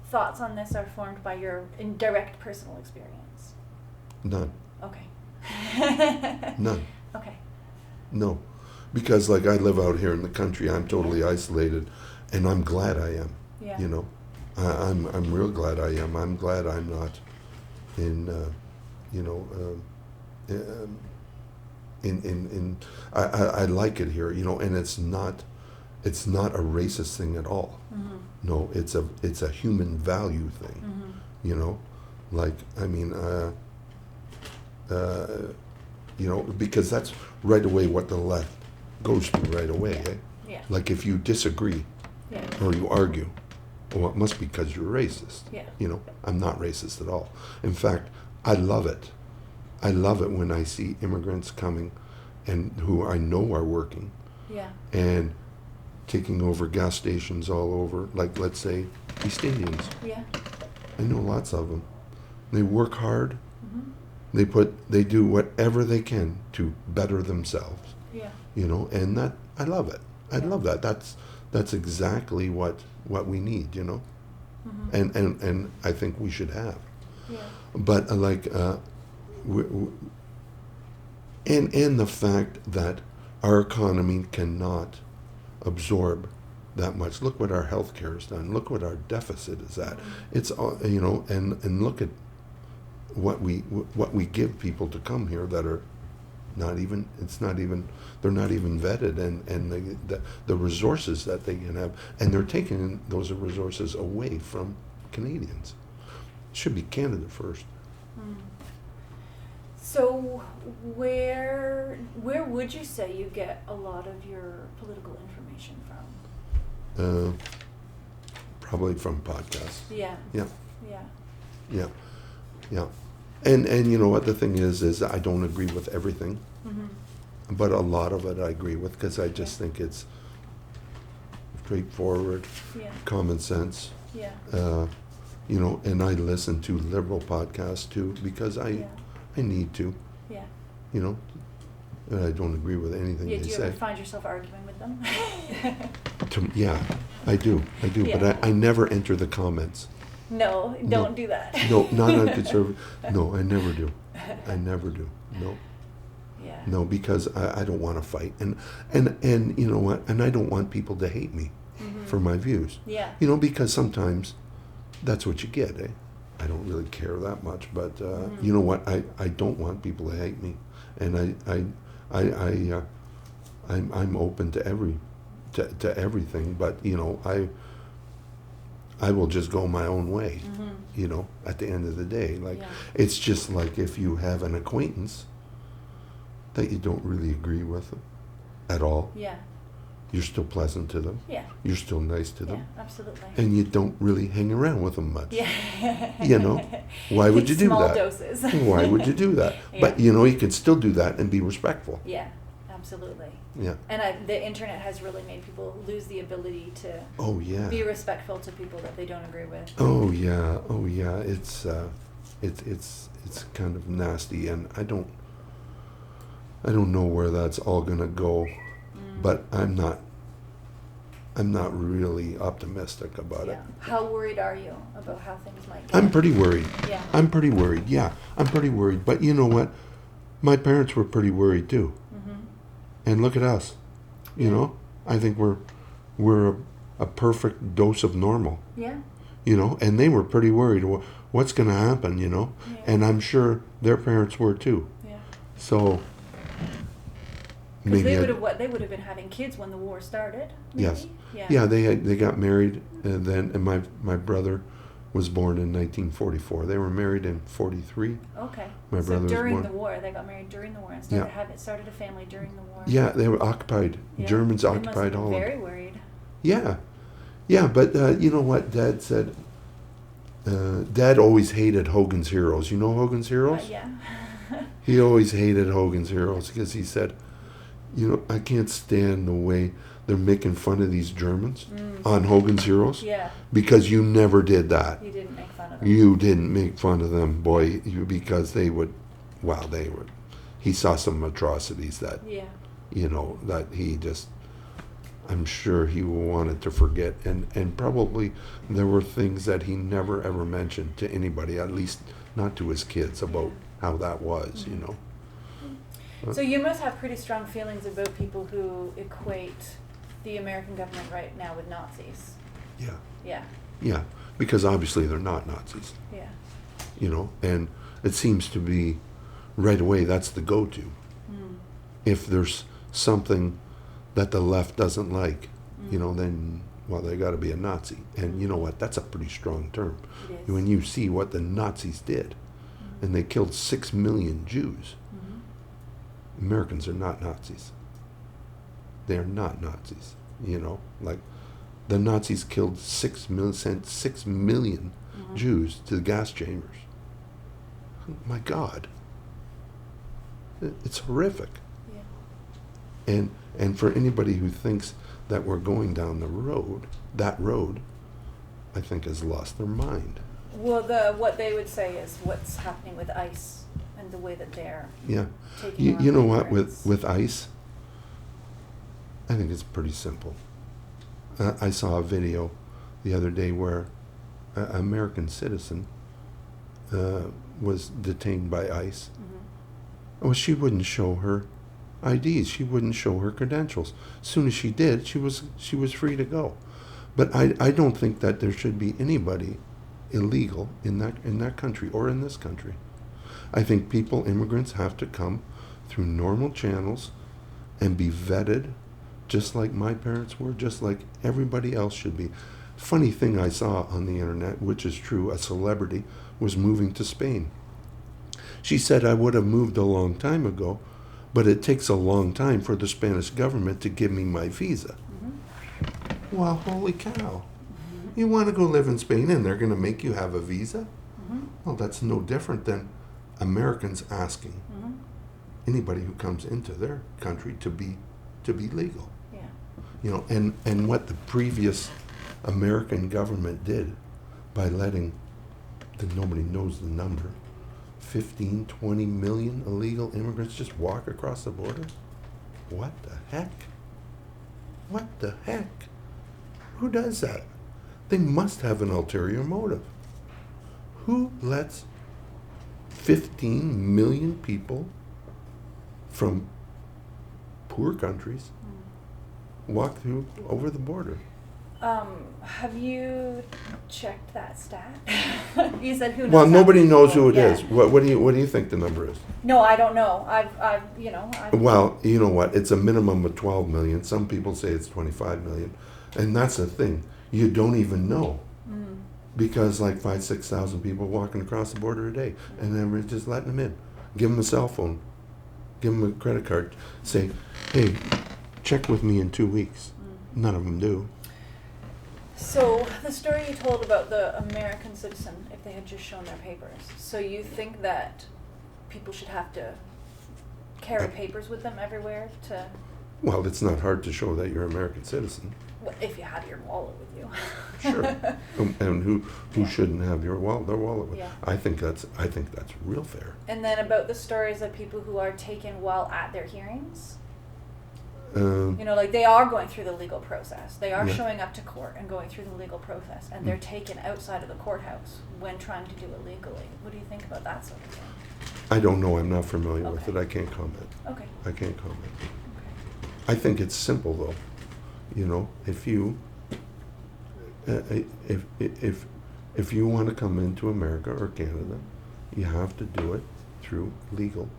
thoughts on this are formed by your direct personal experience? None. Okay. None. Okay. No. Because, like, I live out here in the country. I'm totally isolated, and I'm glad I am. Yeah. You know, I'm real glad I am. I'm glad I'm not in, you know, I like it here, you know, and it's not a racist thing at all. No, it's a human value thing, you know, like, I mean, you know, because that's right away what the left goes to right away, eh? Yeah. Like, if you disagree Yeah. or you argue, well, it must be because you're racist. Yeah. You know, I'm not racist at all. In fact, I love it. I love it when I see immigrants coming and who I know are working Yeah. and taking over gas stations all over, like, let's say, East Indians. Yeah. I know lots of them. They work hard. They do whatever they can to better themselves. Yeah. You know, and that, I love it. I Yeah. love that. That's exactly what we need, you know. And I think we should have. Yeah. But like, and the fact that our economy cannot absorb that much. Look what our healthcare has done. Look what our deficit is at. It's all, you know, and look at what we give people to come here that are not even, they're not even vetted, and the resources that they can have, and they're taking those resources away from Canadians. It should be Canada first. So where would you say you get a lot of your political information from? Probably from podcasts. Yeah. Yeah, Yeah. yeah, yeah. And you know what the thing is I don't agree with everything, but a lot of it I agree with, because I just think it's straightforward, Yeah. common sense. Yeah. You know, and I listen to liberal podcasts too, because I need to, Yeah. you know, and I don't agree with anything Yeah. they Do you say. ever find yourself arguing with them? Yeah, I do, Yeah. but I never enter the comments. No, don't do that. No, not on conservative. No, I never do. I never do. No, Yeah. no, because I don't want to fight, and you know what? And I don't want people to hate me for my views. Yeah. You know, because sometimes that's what you get, eh? I don't really care that much, but you know what? I don't want people to hate me, and I'm open to to everything, but I will just go my own way. At the end of the day, like it's just like if you have an acquaintance that you don't really agree with them at all. Yeah. You're still pleasant to them. Yeah. You're still nice to them. Yeah, absolutely. And you don't really hang around with them much. Yeah. Why would you do Small that? doses. Why would you do that? Yeah. But you can still do that and be respectful. Yeah, absolutely. Yeah. And the internet has really made people lose the ability to Oh yeah. be respectful to people that they don't agree with. Oh yeah. Oh yeah. It's kind of nasty, and I don't know where that's all gonna go, but I'm not really optimistic about it. How worried are you about how things might go? I'm pretty worried. Yeah. I'm pretty worried. Yeah, I'm pretty worried. But you know what? My parents were pretty worried too. And look at us. I think we're a perfect dose of normal. Yeah. And they were pretty worried. What's going to happen? Yeah. And I'm sure their parents were too. Yeah. So maybe they would have been having kids when the war started. Maybe? Yes. Yeah. Yeah. They got married, and my brother was born in 1944. They were married in 43. Okay. My brother was during born. the war, they got married during the war and started a family during the war. Yeah, they were occupied. Yeah. Germans They occupied must have been Holland. very worried. Yeah, yeah, but you know what Dad said? Dad always hated Hogan's Heroes. You know Hogan's Heroes? Yeah. He always hated Hogan's Heroes because he said, I can't stand the way they're making fun of these Germans on Hogan's Heroes. Yeah. Because you never did that. You didn't make fun of them. You didn't make fun of them, boy, because he saw some atrocities that, that he just, I'm sure he wanted to forget. And probably there were things that he never ever mentioned to anybody, at least not to his kids, about how that was, So you must have pretty strong feelings about people who equate the American government right now with Nazis. Yeah. Yeah. Yeah, because obviously they're not Nazis. Yeah. And it seems to be right away that's the go-to. If there's something that the left doesn't like, then, they got to be a Nazi. And you know what? That's a pretty strong term. It is. When you see what the Nazis did, and they killed 6 million Jews, Americans are not Nazis. They're not Nazis. Like the Nazis killed 6 million, sent 6 million Jews to the gas chambers. My God. It's horrific. Yeah. And for anybody who thinks that we're going down that road, I think has lost their mind. Well, what they would say is what's happening with ICE and the way that they're taking You know what, immigrants. with ICE, I think it's pretty simple. I saw a video the other day where an American citizen was detained by ICE. Well, she wouldn't show her IDs. She wouldn't show her credentials. As soon as she did, she was free to go. But I don't think that there should be anybody illegal in that country or in this country. I think immigrants have to come through normal channels and be vetted, just like my parents were, just like everybody else should be. Funny thing I saw on the internet, which is true, a celebrity was moving to Spain. She said, I would have moved a long time ago, but it takes a long time for the Spanish government to give me my visa. Well, holy cow. You want to go live in Spain and they're going to make you have a visa? Well, that's no different than Americans asking anybody who comes into their country to be legal. Yeah. And what the previous American government did by letting nobody knows the number, 15, 20 million illegal immigrants just walk across the border? What the heck? What the heck? Who does that? They must have an ulterior motive. Who lets 15 million people from poor countries walk over the border? Have you checked that stat. You said who knows? Well, how nobody many knows people- who it yeah. is. What do you think the number is? No, I don't know. Well, you know what? It's a minimum of 12 million. Some people say it's 25 million. And that's the thing. You don't even know. Because like 6,000 people walking across the border a day. And then we're just letting them in. Give them a cell phone. Give them a credit card. Say, hey, check with me in 2 weeks. None of them do. So the story you told about the American citizen, if they had just shown their papers. So you think that people should have to carry papers with them everywhere to, Well, it's not hard to show that you're an American citizen. if you had your wallet with you? Sure. And who shouldn't have their wallet with? Yeah. I think that's real fair. And then about the stories of people who are taken while at their hearings. Like they are going through the legal process. They are Yeah. showing up to court and going through the legal process, and they're taken outside of the courthouse when trying to do it legally. What do you think about that sort of thing? I don't know. I'm not familiar with Okay. it. I can't comment. Okay. I can't comment. Okay. I think it's simple though. If you if you want to come into America or Canada, you have to do it through legal.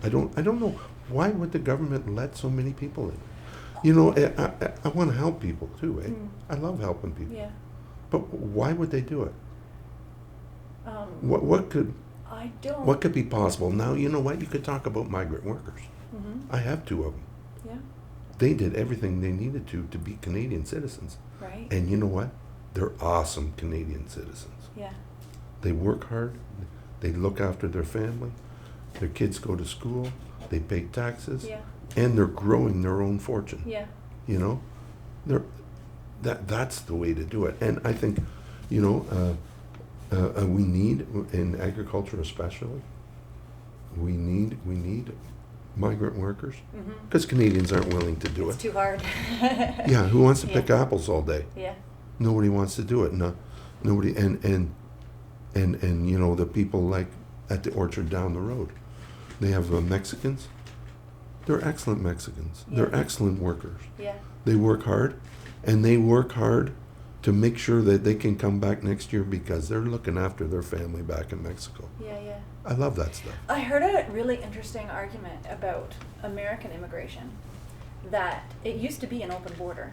I don't know why would the government let so many people in. I want to help people too. I love helping people. Yeah. But why would they do it? Um, I don't. What could be possible? Now, you know what? You could talk about migrant workers. Mm-hmm. I have 2 of them. Yeah. They did everything they needed to be Canadian citizens. Right. And you know what? They're awesome Canadian citizens. Yeah. They work hard. They look after their family. Their kids go to school. They pay taxes. Yeah. And they're growing their own fortune. Yeah. That's the way to do it. And I think, we need, in agriculture especially, we need migrant workers, because Canadians aren't willing to do It's it. too hard. Yeah, who wants to Yeah. pick apples all day? Yeah. Nobody wants to do it. No, nobody. And the people like at the orchard down the road, they have Mexicans. They're excellent Mexicans. They're Yeah. excellent workers. Yeah. They work hard, and they work hard to make sure that they can come back next year because they're looking after their family back in Mexico. Yeah. Yeah. I love that stuff. I heard a really interesting argument about American immigration, that it used to be an open border.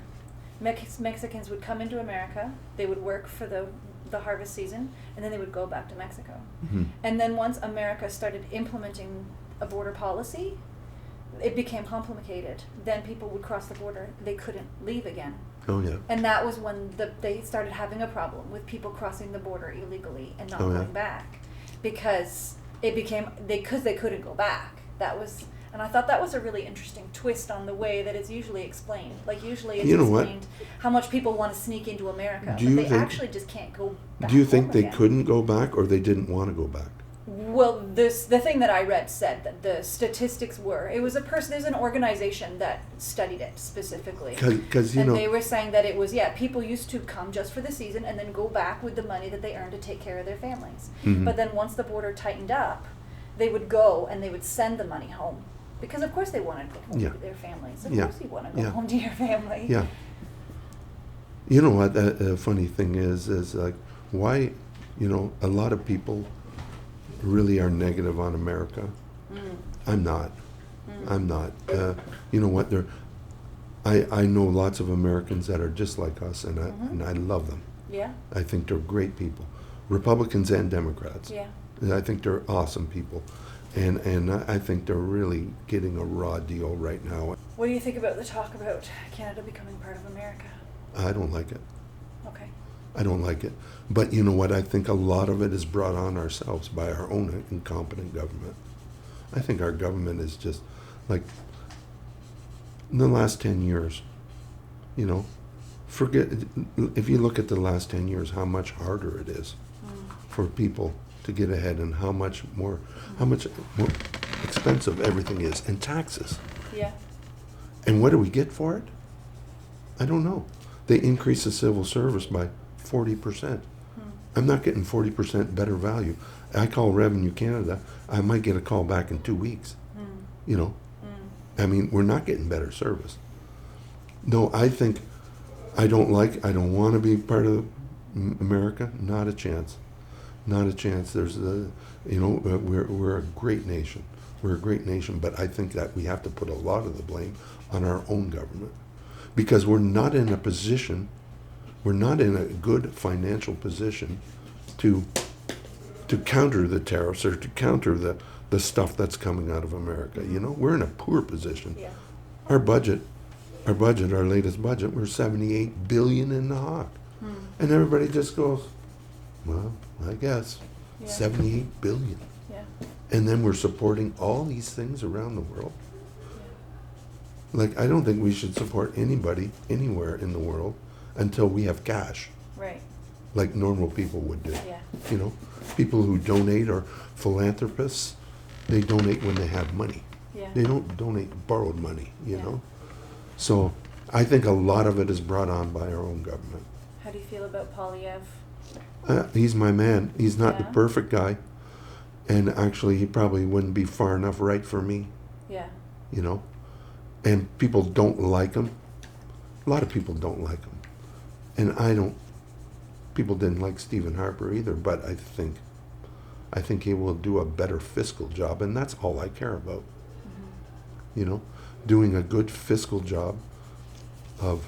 Mexicans would come into America, they would work for the harvest season, and then they would go back to Mexico. Mhm. And then once America started implementing a border policy, it became complicated. Then people would cross the border, they couldn't leave again. Oh yeah. And that was when they started having a problem with people crossing the border illegally and not Oh, yeah. going back, because it became they couldn't go back. That was, and I thought that was a really interesting twist on the way that it's usually explained. Like usually it's You know what? explained how much people want to sneak into America, Do but you they think- actually just can't go back. Do you think home they again. couldn't go back, or they didn't want to go back? Well, the thing that I read said that the statistics were, it was there's an organization that studied it specifically. Because And they were saying that it was, people used to come just for the season and then go back with the money that they earned to take care of their families. Mhm. But then once the border tightened up, they would go and they would send the money home. Because of course they want to go home Yeah. to their families. Of Yeah. course you want to go Yeah. home to your family. Yeah. You know what? The funny thing is like, why, a lot of people really are negative on America. Mm. I'm not. Mm. I'm not. You know what? I know lots of Americans that are just like us, and Mhm. I love them. Yeah. I think they're great people, Republicans and Democrats. Yeah. I think they're awesome people, and I think they're really getting a raw deal right now. What do you think about the talk about Canada becoming part of America? I don't like it. Okay. I don't like it. But you know what? I think a lot of it is brought on ourselves by our own incompetent government. I think our government is just like, in the last 10 years, forget, if you look at the last 10 years, how much harder it is for people to get ahead, and how much more expensive everything is, and taxes. Yeah. And what do we get for it? I don't know. They increase the civil service by 40%. I'm not getting 40% better value. I call Revenue Canada. I might get a call back in 2 weeks. I mean, we're not getting better service. No, I think I don't want to be part of America, not a chance. Not a chance. There's we're a great nation. We're a great nation, but I think that we have to put a lot of the blame on our own government because we're not in a position, we're not in a good financial position to counter the tariffs or to counter the stuff that's coming out of America. You know, we're in a poor position. Yeah. Our budget, our latest budget, we're 78 billion in the hawk. And everybody just goes, well, I guess, Yeah. 78 billion. Yeah. And then we're supporting all these things around the world. Like, I don't think we should support anybody anywhere in the world until we have cash, Right. like normal people would do. Yeah. You know, people who donate are philanthropists. They donate when they have money. Yeah. They don't donate borrowed money, you Yeah. know? So I think a lot of it is brought on by our own government. How do you feel about Polyev? He's my man. He's not the Yeah. perfect guy. And actually, he probably wouldn't be far enough right for me, Yeah. you know? And people don't like him. A lot of people don't like him. And people didn't like Stephen Harper either, but I think he will do a better fiscal job, and that's all I care about. You know, doing a good fiscal job of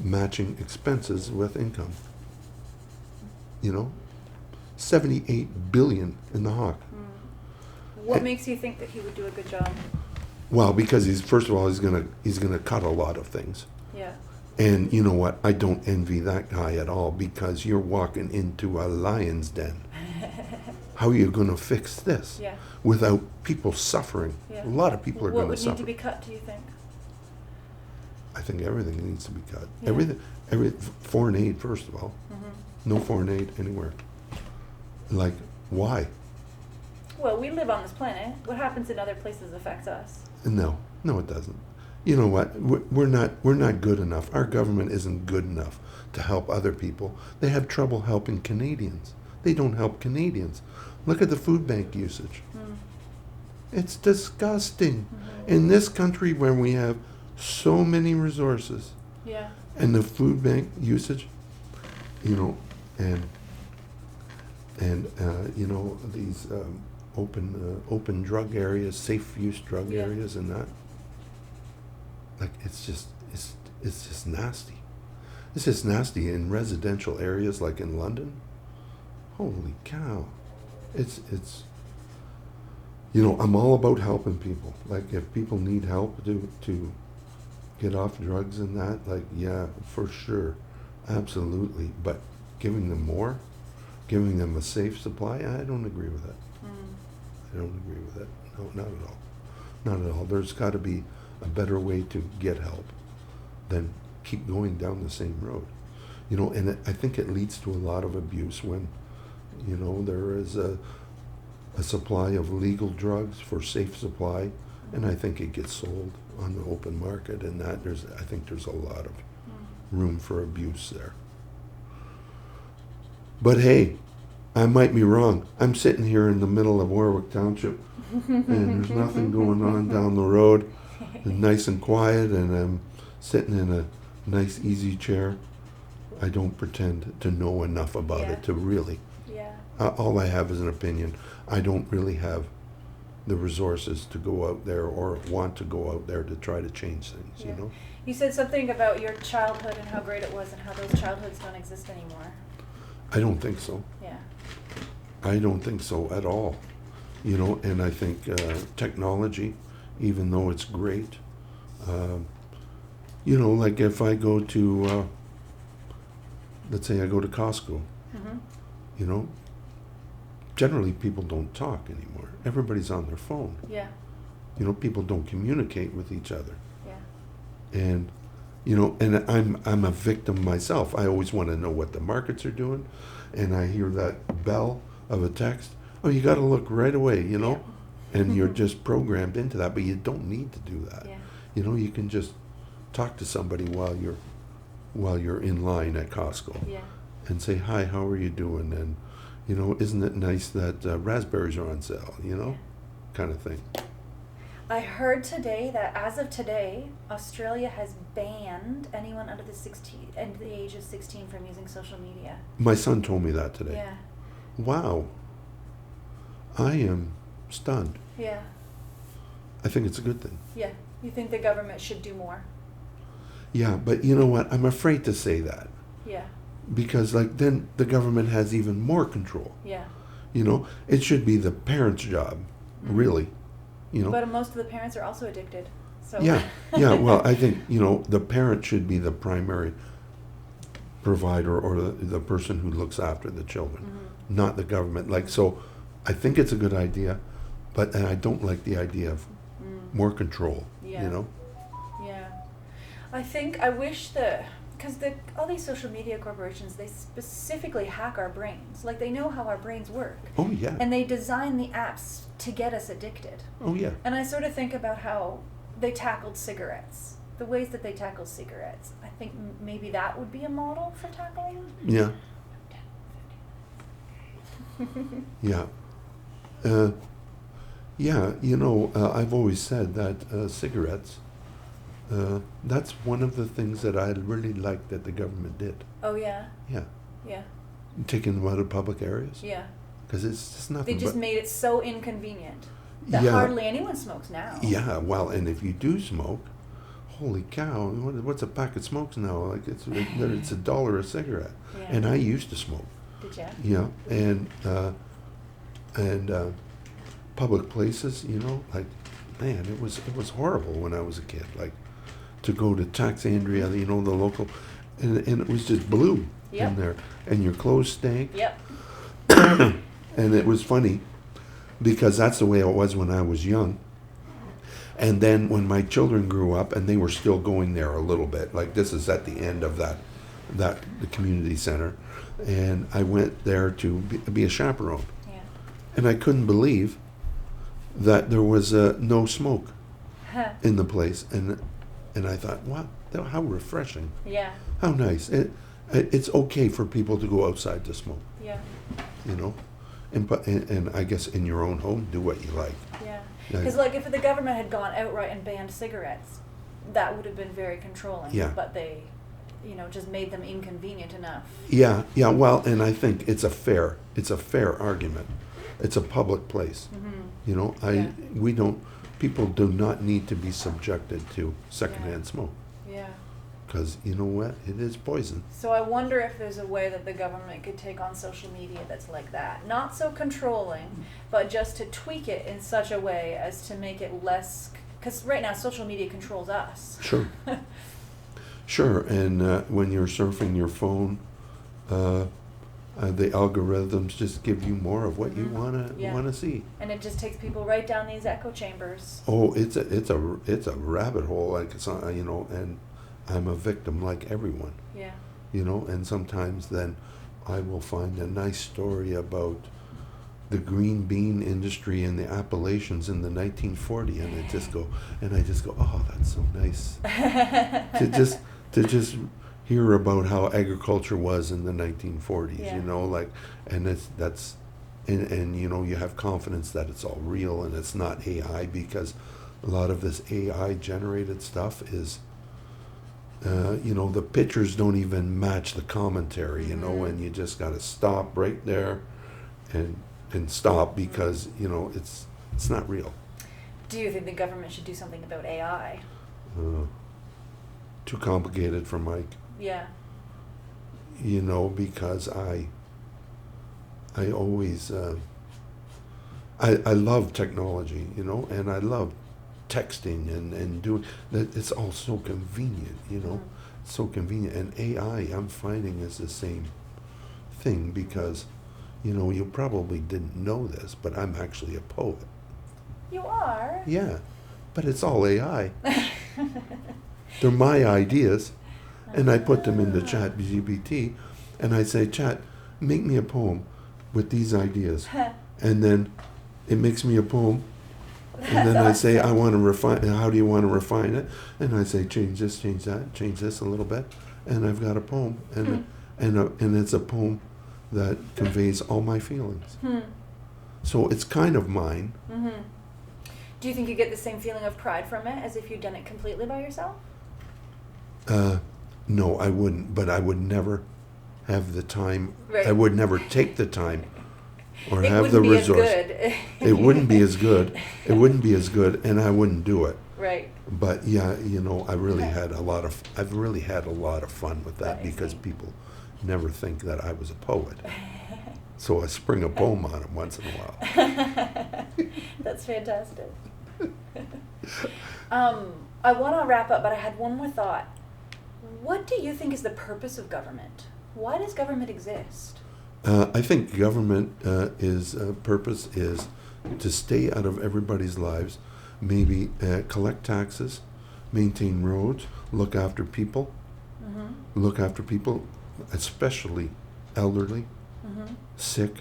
matching expenses with income. You know, 78 billion in the hawk. What makes you think that he would do a good job? Well, because first of all, he's gonna cut a lot of things. Yeah. And you know what? I don't envy that guy at all because you're walking into a lion's den. How are you going to fix this Yeah. without people suffering? Yeah. A lot of people are What going would to need suffer. to be cut, do you think? I think everything needs to be cut. Yeah. Every foreign aid, first of all. Mm-hmm. No foreign aid anywhere. Like, why? Well, we live on this planet. What happens in other places affects us. No, it doesn't. You know what? We're not good enough. Our government isn't good enough to help other people. They have trouble helping Canadians. They don't help Canadians. Look at the food bank usage. It's disgusting. In this country where we have so many resources Yeah. and the food bank usage, you know, and you know, these open drug areas, safe use drug Yeah. areas and that. Like, it's just nasty. It's just nasty in residential areas like in London. Holy cow. It's you know, I'm all about helping people. Like, if people need help to get off drugs and that, like, yeah, for sure. Absolutely. But giving them more, giving them a safe supply, I don't agree with that. I don't agree with that. No, not at all. Not at all. There's got to be a better way to get help than keep going down the same road. You know, and I think it leads to a lot of abuse when, you know, there is a supply of legal drugs for safe supply, and I think it gets sold on the open market, and that I think there's a lot of room for abuse there. But hey, I might be wrong. I'm sitting here in the middle of Warwick Township, and there's nothing going on down the road. It's nice and quiet, and I'm sitting in a nice, easy chair. I don't pretend to know enough about Yeah. it to really. Yeah. All I have is an opinion. I don't really have the resources to go out there or want to go out there to try to change things, Yeah. you know? You said something about your childhood and how great it was and how those childhoods don't exist anymore. I don't think so. Yeah. I don't think so at all. You know, and I think technology, even though it's great, you know, like if I go to, let's say I go to Costco, you know, generally people don't talk anymore. Everybody's on their phone. Yeah. You know, people don't communicate with each other. Yeah. And, you know, and I'm a victim myself. I always want to know what the markets are doing, and I hear that bell of a text. Oh, you got to look right away, you know, and you're just programmed into that. But you don't need to do that. Yeah. You know, you can just talk to somebody while you're in line at Costco, Yeah. and say, hi, how are you doing? And, you know, isn't it nice that raspberries are on sale? You know, kind of thing. I heard today that as of today, Australia has banned anyone under the age of 16 from using social media. My son told me that today. Yeah. Wow. I am stunned. Yeah. I think it's a good thing. Yeah. You think the government should do more? Yeah, but you know what? I'm afraid to say that. Yeah. Because like then the government has even more control. Yeah. You know, it should be the parents' job, really. You know. But most of the parents are also addicted. So Yeah, yeah. Well, I think the parent should be the primary provider or the person who looks after the children, not the government. Like so, I think it's a good idea, but and I don't like the idea of more control. Yeah. You know. Yeah. I wish because all these social media corporations, they specifically hack our brains. Like they know how our brains work. Oh yeah. And they design the apps to get us addicted. Oh yeah. And I sort of think about how they tackled cigarettes. The ways that they tackle cigarettes. I think maybe that would be a model for tackling. Yeah. Yeah. Yeah, I've always said that cigarettes, that's one of the things that I really like that the government did. Oh, yeah? Yeah. Yeah. Taking them out of public areas. Yeah. Because it's just nothing They just but, made it so inconvenient that Yeah. hardly anyone smokes now. Yeah, well, and if you do smoke, holy cow, what's a pack of smokes now? Like it's $1 a cigarette. Yeah. And I used to smoke. Did ya? Yeah, and public places, like man, it was horrible when I was a kid. Like to go to Taxandria, the local, and it was just blue Yep. in there, and your clothes stank. Yep. And it was funny because that's the way it was when I was young. And then when my children grew up, and they were still going there a little bit, like this is at the end of the community center, and I went there to be a chaperone, Yeah. and I couldn't believe that there was no smoke Huh. in the place, and I thought, wow, how refreshing, Yeah. how nice. It's okay for people to go outside to smoke, Yeah. and I guess in your own home, do what you like. Yeah. Like- Because like if the government had gone outright and banned cigarettes, that would have been very controlling. Yeah. But they, just made them inconvenient enough. Yeah, yeah. Well, and I think it's a fair argument. It's a public place. Yeah. People do not need to be subjected to secondhand Yeah. smoke, Yeah. because you know what? It is poison. So I wonder if there's a way that the government could take on social media that's like that. Not so controlling, but just to tweak it in such a way as to make it less... Because right now social media controls us. Sure. Sure, and when you're surfing your phone, the algorithms just give you more of what you Yeah. wanna see. And it just takes people right down these echo chambers. Oh, it's a rabbit hole, like it's and I'm a victim like everyone. Yeah. And sometimes then I will find a nice story about the green bean industry in the Appalachians in the 1940s, and I just go, oh, that's so nice to just hear about how agriculture was in the 1940s, Yeah. and you have confidence that it's all real and it's not AI, because a lot of this AI generated stuff is the pictures don't even match the commentary, and you just got to stop right there and stop, because it's not real. Do you think the government should do something about AI? Too complicated for Mike, Yeah. because I always I love technology, and I love texting and doing that. It's all so convenient, so convenient. And AI, I'm finding, is the same thing, because you probably didn't know this, but I'm actually a poet. You are? Yeah, but it's all AI. They're my ideas, and I put them into Chat GPT, and I say, Chat, make me a poem with these ideas, and then it makes me a poem. And then I say, I want to refine. How do you want to refine it? And I say, change this, change that, change this a little bit, and I've got a poem, and it's a poem that conveys all my feelings. So it's kind of mine. Do you think you get the same feeling of pride from it as if you'd done it completely by yourself? No, I wouldn't, but I would never have the time. Right. I would never take the time or It have the wouldn't be as resource. good. It wouldn't be as good. It wouldn't be as good, and I wouldn't do it. Right. But yeah, you know, I've really Okay. had a lot of fun with that I because see. people never think that I was a poet. So I spring a poem on them once in a while. That's fantastic. I want to wrap up, but I had one more thought. What do you think is the purpose of government? Why does government exist? I think government purpose is to stay out of everybody's lives, maybe collect taxes, maintain roads, Mm-hmm. look after people, especially elderly, Mm-hmm. sick,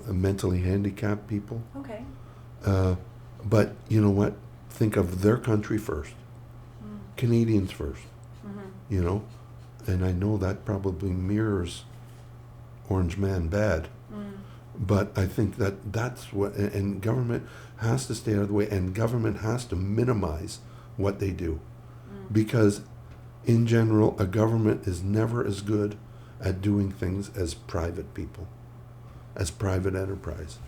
mentally handicapped people. Okay. But you know what? Think of their country first, Canadians first, Mm-hmm. you know? And I know that probably mirrors Orange Man bad, Mm. but I think that that's what, and government has to stay out of the way, and government has to minimize what they do. Because in general, a government is never as good at doing things as private people, as private enterprise.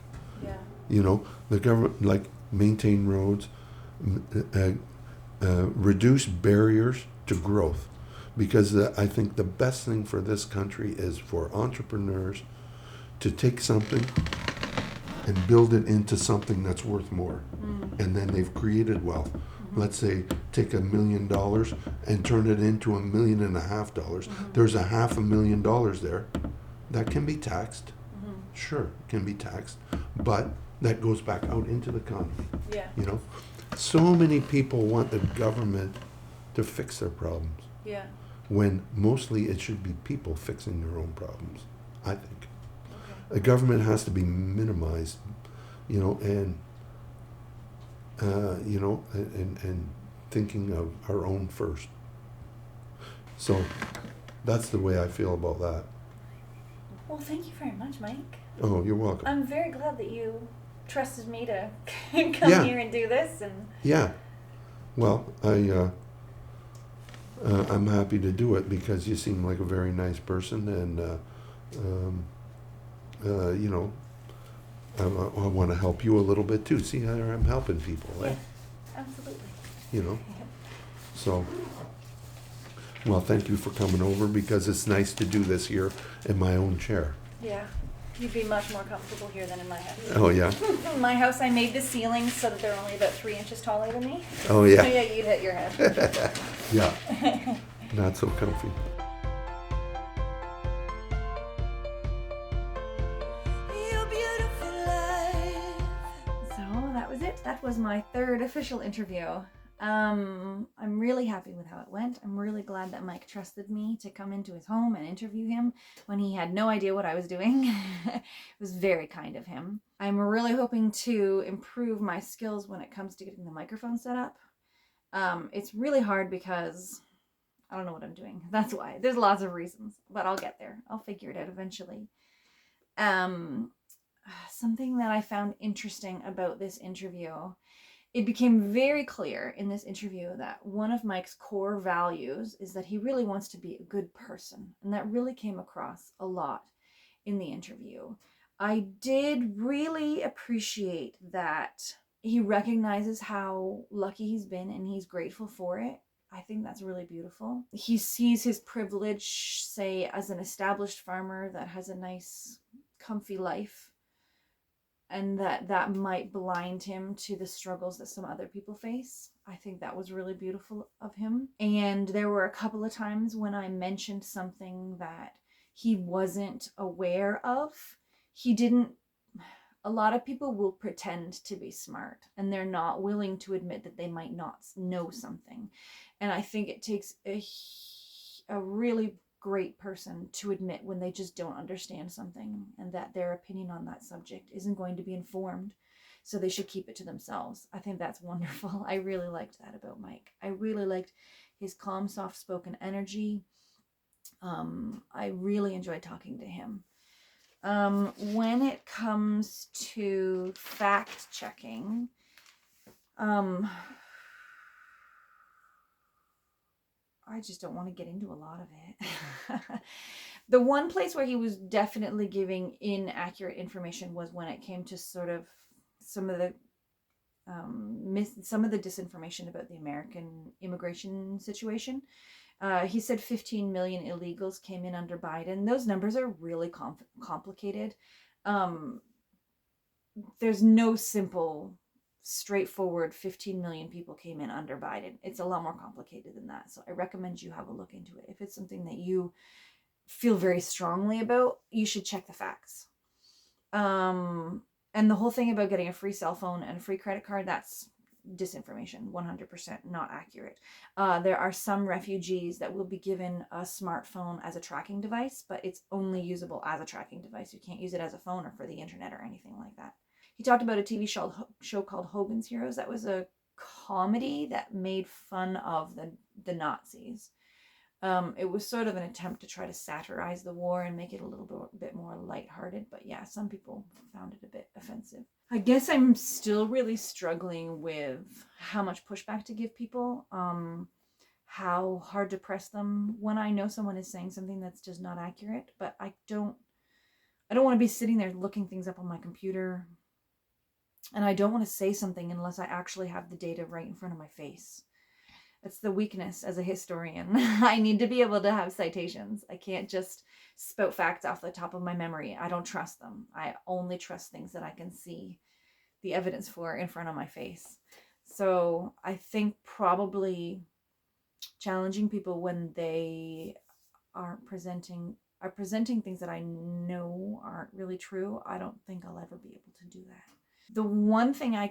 Yeah. You know, the government, like, maintain roads, reduce barriers to growth. Because I think the best thing for this country is for entrepreneurs to take something and build it into something that's worth more. And then they've created wealth. Let's say take $1 million and turn it into $1.5 million. There's $500,000 there that can be taxed. Sure, it can be taxed, but that goes back out into the economy. Yeah. You know, so many people want the government to fix their problems Yeah. when mostly it should be people fixing their own problems. I think Okay. the government has to be minimized, you know, and and thinking of our own first. So that's the way I feel about that. Well, thank you very much, Mike. Oh, you're welcome. I'm very glad that you trusted me to come Yeah. here and do this. And Yeah. Well, I'm happy to do it because you seem like a very nice person, and you know, I want to help you a little bit too. See how I'm helping people, yeah, eh? absolutely. You know. So, well, thank you for coming over because it's nice to do this here in my own chair. Yeah, you'd be much more comfortable here than in my house. Oh yeah. In my house, I made the ceilings so that they're only about 3 inches taller than me. Oh yeah. So yeah, you'd hit your head. Yeah. Not so comfy. So that was it. That was my third official interview. I'm really happy with how it went. I'm really glad that Mike trusted me to come into his home and interview him when he had no idea what I was doing. It was very kind of him. I'm really hoping to improve my skills when it comes to getting the microphone set up. It's really hard because I don't know what I'm doing. That's why. There's lots of reasons, but I'll get there. I'll figure it out eventually. Something that I found interesting about this interview, it became very clear in this interview that one of Mike's core values is that he really wants to be a good person. And that really came across a lot in the interview. I did really appreciate that he recognizes how lucky he's been and he's grateful for it. I think that's really beautiful. He sees his privilege, say, as an established farmer that has a nice, comfy life, and that might blind him to the struggles that some other people face. I think that was really beautiful of him. And there were a couple of times when I mentioned something that he wasn't aware of. He didn't. A lot of people will pretend to be smart and they're not willing to admit that they might not know something. And I think it takes a really great person to admit when they just don't understand something and that their opinion on that subject isn't going to be informed, so they should keep it to themselves. I think that's wonderful. I really liked that about Mike. I really liked his calm, soft-spoken energy. I really enjoyed talking to him. When it comes to fact checking, Um, I just don't want to get into a lot of it. The one place where he was definitely giving inaccurate information was when it came to sort of some of the some of the disinformation about the American immigration situation. He said 15 million illegals came in under Biden. Those numbers are really complicated. Um, there's no simple, straightforward 15 million people came in under Biden. It's a lot more complicated than that. So I recommend you have a look into it. If it's something that you feel very strongly about, you should check the facts. And the whole thing about getting a free cell phone and a free credit card, that's disinformation, 100% not accurate. There are some refugees that will be given a smartphone as a tracking device, but it's only usable as a tracking device. You can't use it as a phone or for the internet or anything like that. He talked about a TV show called Hogan's Heroes. That was a comedy that made fun of the Nazis. It was sort of an attempt to try to satirize the war and make it a little bit more lighthearted. But yeah, some people found it a bit offensive. I guess I'm still really struggling with how much pushback to give people, how hard to press them when I know someone is saying something that's just not accurate. But I don't want to be sitting there looking things up on my computer, and I don't want to say something unless I actually have the data right in front of my face. That's the weakness as a historian. I need to be able to have citations. I can't just spout facts off the top of my memory. I don't trust them. I only trust things that I can see the evidence for in front of my face. So I think probably challenging people when they are presenting things that I know aren't really true. I don't think I'll ever be able to do that. The one thing I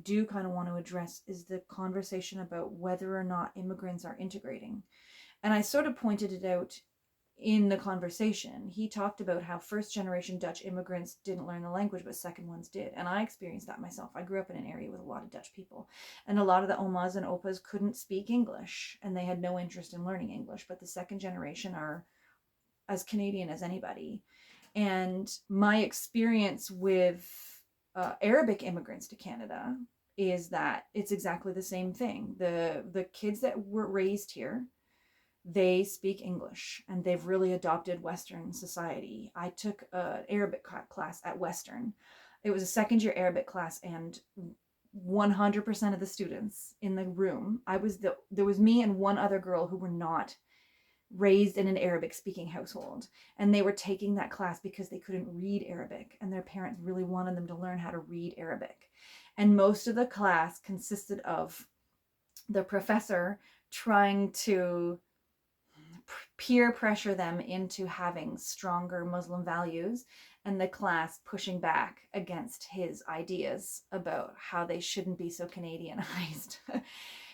do kind of want to address is the conversation about whether or not immigrants are integrating. And I sort of pointed it out in the conversation. He talked about how first generation Dutch immigrants didn't learn the language, but second ones did. And I experienced that myself. I grew up in an area with a lot of Dutch people. And a lot of the omas and opas couldn't speak English and they had no interest in learning English. But the second generation are as Canadian as anybody. And my experience with Arabic immigrants to Canada is that it's exactly the same thing. The kids that were raised here, they speak English and they've really adopted Western society. I took an Arabic class at Western. It was a second year Arabic class, and 100% of the students in the room, there was me and one other girl who were not raised in an Arabic speaking household, and they were taking that class because they couldn't read Arabic and their parents really wanted them to learn how to read Arabic. And most of the class consisted of the professor trying to peer pressure them into having stronger Muslim values, and the class pushing back against his ideas about how they shouldn't be so Canadianized.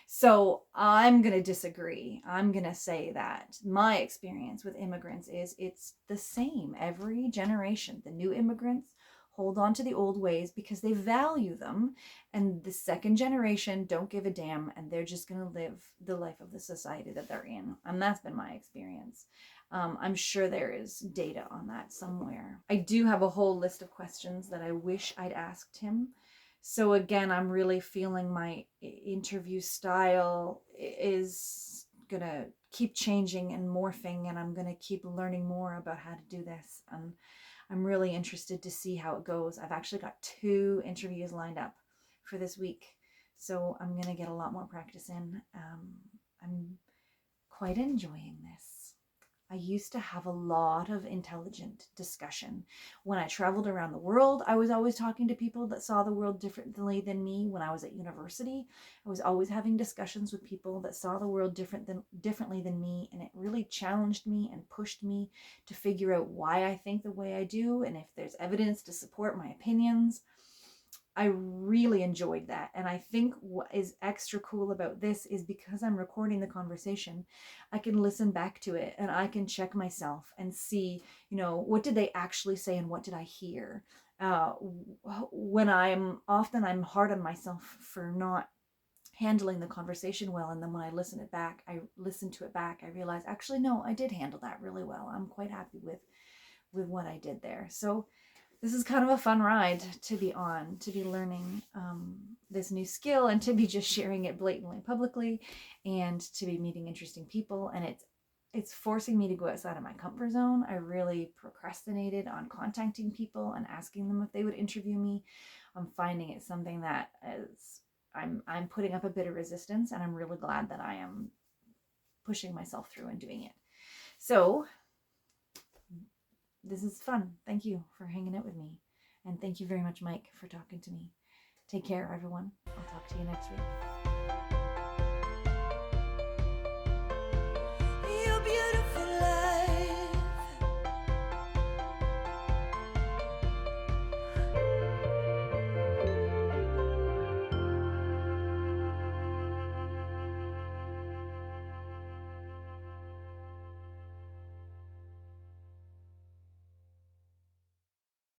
So I'm going to disagree. I'm going to say that my experience with immigrants is it's the same every generation. The new immigrants hold on to the old ways because they value them, and the second generation don't give a damn, and they're just going to live the life of the society that they're in. And that's been my experience. I'm sure there is data on that somewhere. I do have a whole list of questions that I wish I'd asked him. So again, I'm really feeling my interview style is gonna keep changing and morphing, and I'm gonna keep learning more about how to do this. And I'm really interested to see how it goes. I've actually got 2 interviews lined up for this week, so I'm gonna get a lot more practice in. I'm quite enjoying this. I used to have a lot of intelligent discussion. When I traveled around the world, I was always talking to people that saw the world differently than me. When I was at university, I was always having discussions with people that saw the world differently than me, and it really challenged me and pushed me to figure out why I think the way I do and if there's evidence to support my opinions. I really enjoyed that. And I think what is extra cool about this is because I'm recording the conversation, I can listen back to it and I can check myself and see, what did they actually say and what did I hear? When I'm hard on myself for not handling the conversation well. And then when I listen to it back, I realize actually, no, I did handle that really well. I'm quite happy with what I did there. So this is kind of a fun ride to be on, to be learning this new skill, and to be just sharing it blatantly publicly, and to be meeting interesting people. And it's forcing me to go outside of my comfort zone. I really procrastinated on contacting people and asking them if they would interview me. I'm finding it's something that is I'm putting up a bit of resistance, and I'm really glad that I am pushing myself through and doing it. So this is fun. Thank you for hanging out with me. And thank you very much, Mike, for talking to me. Take care, everyone. I'll talk to you next week.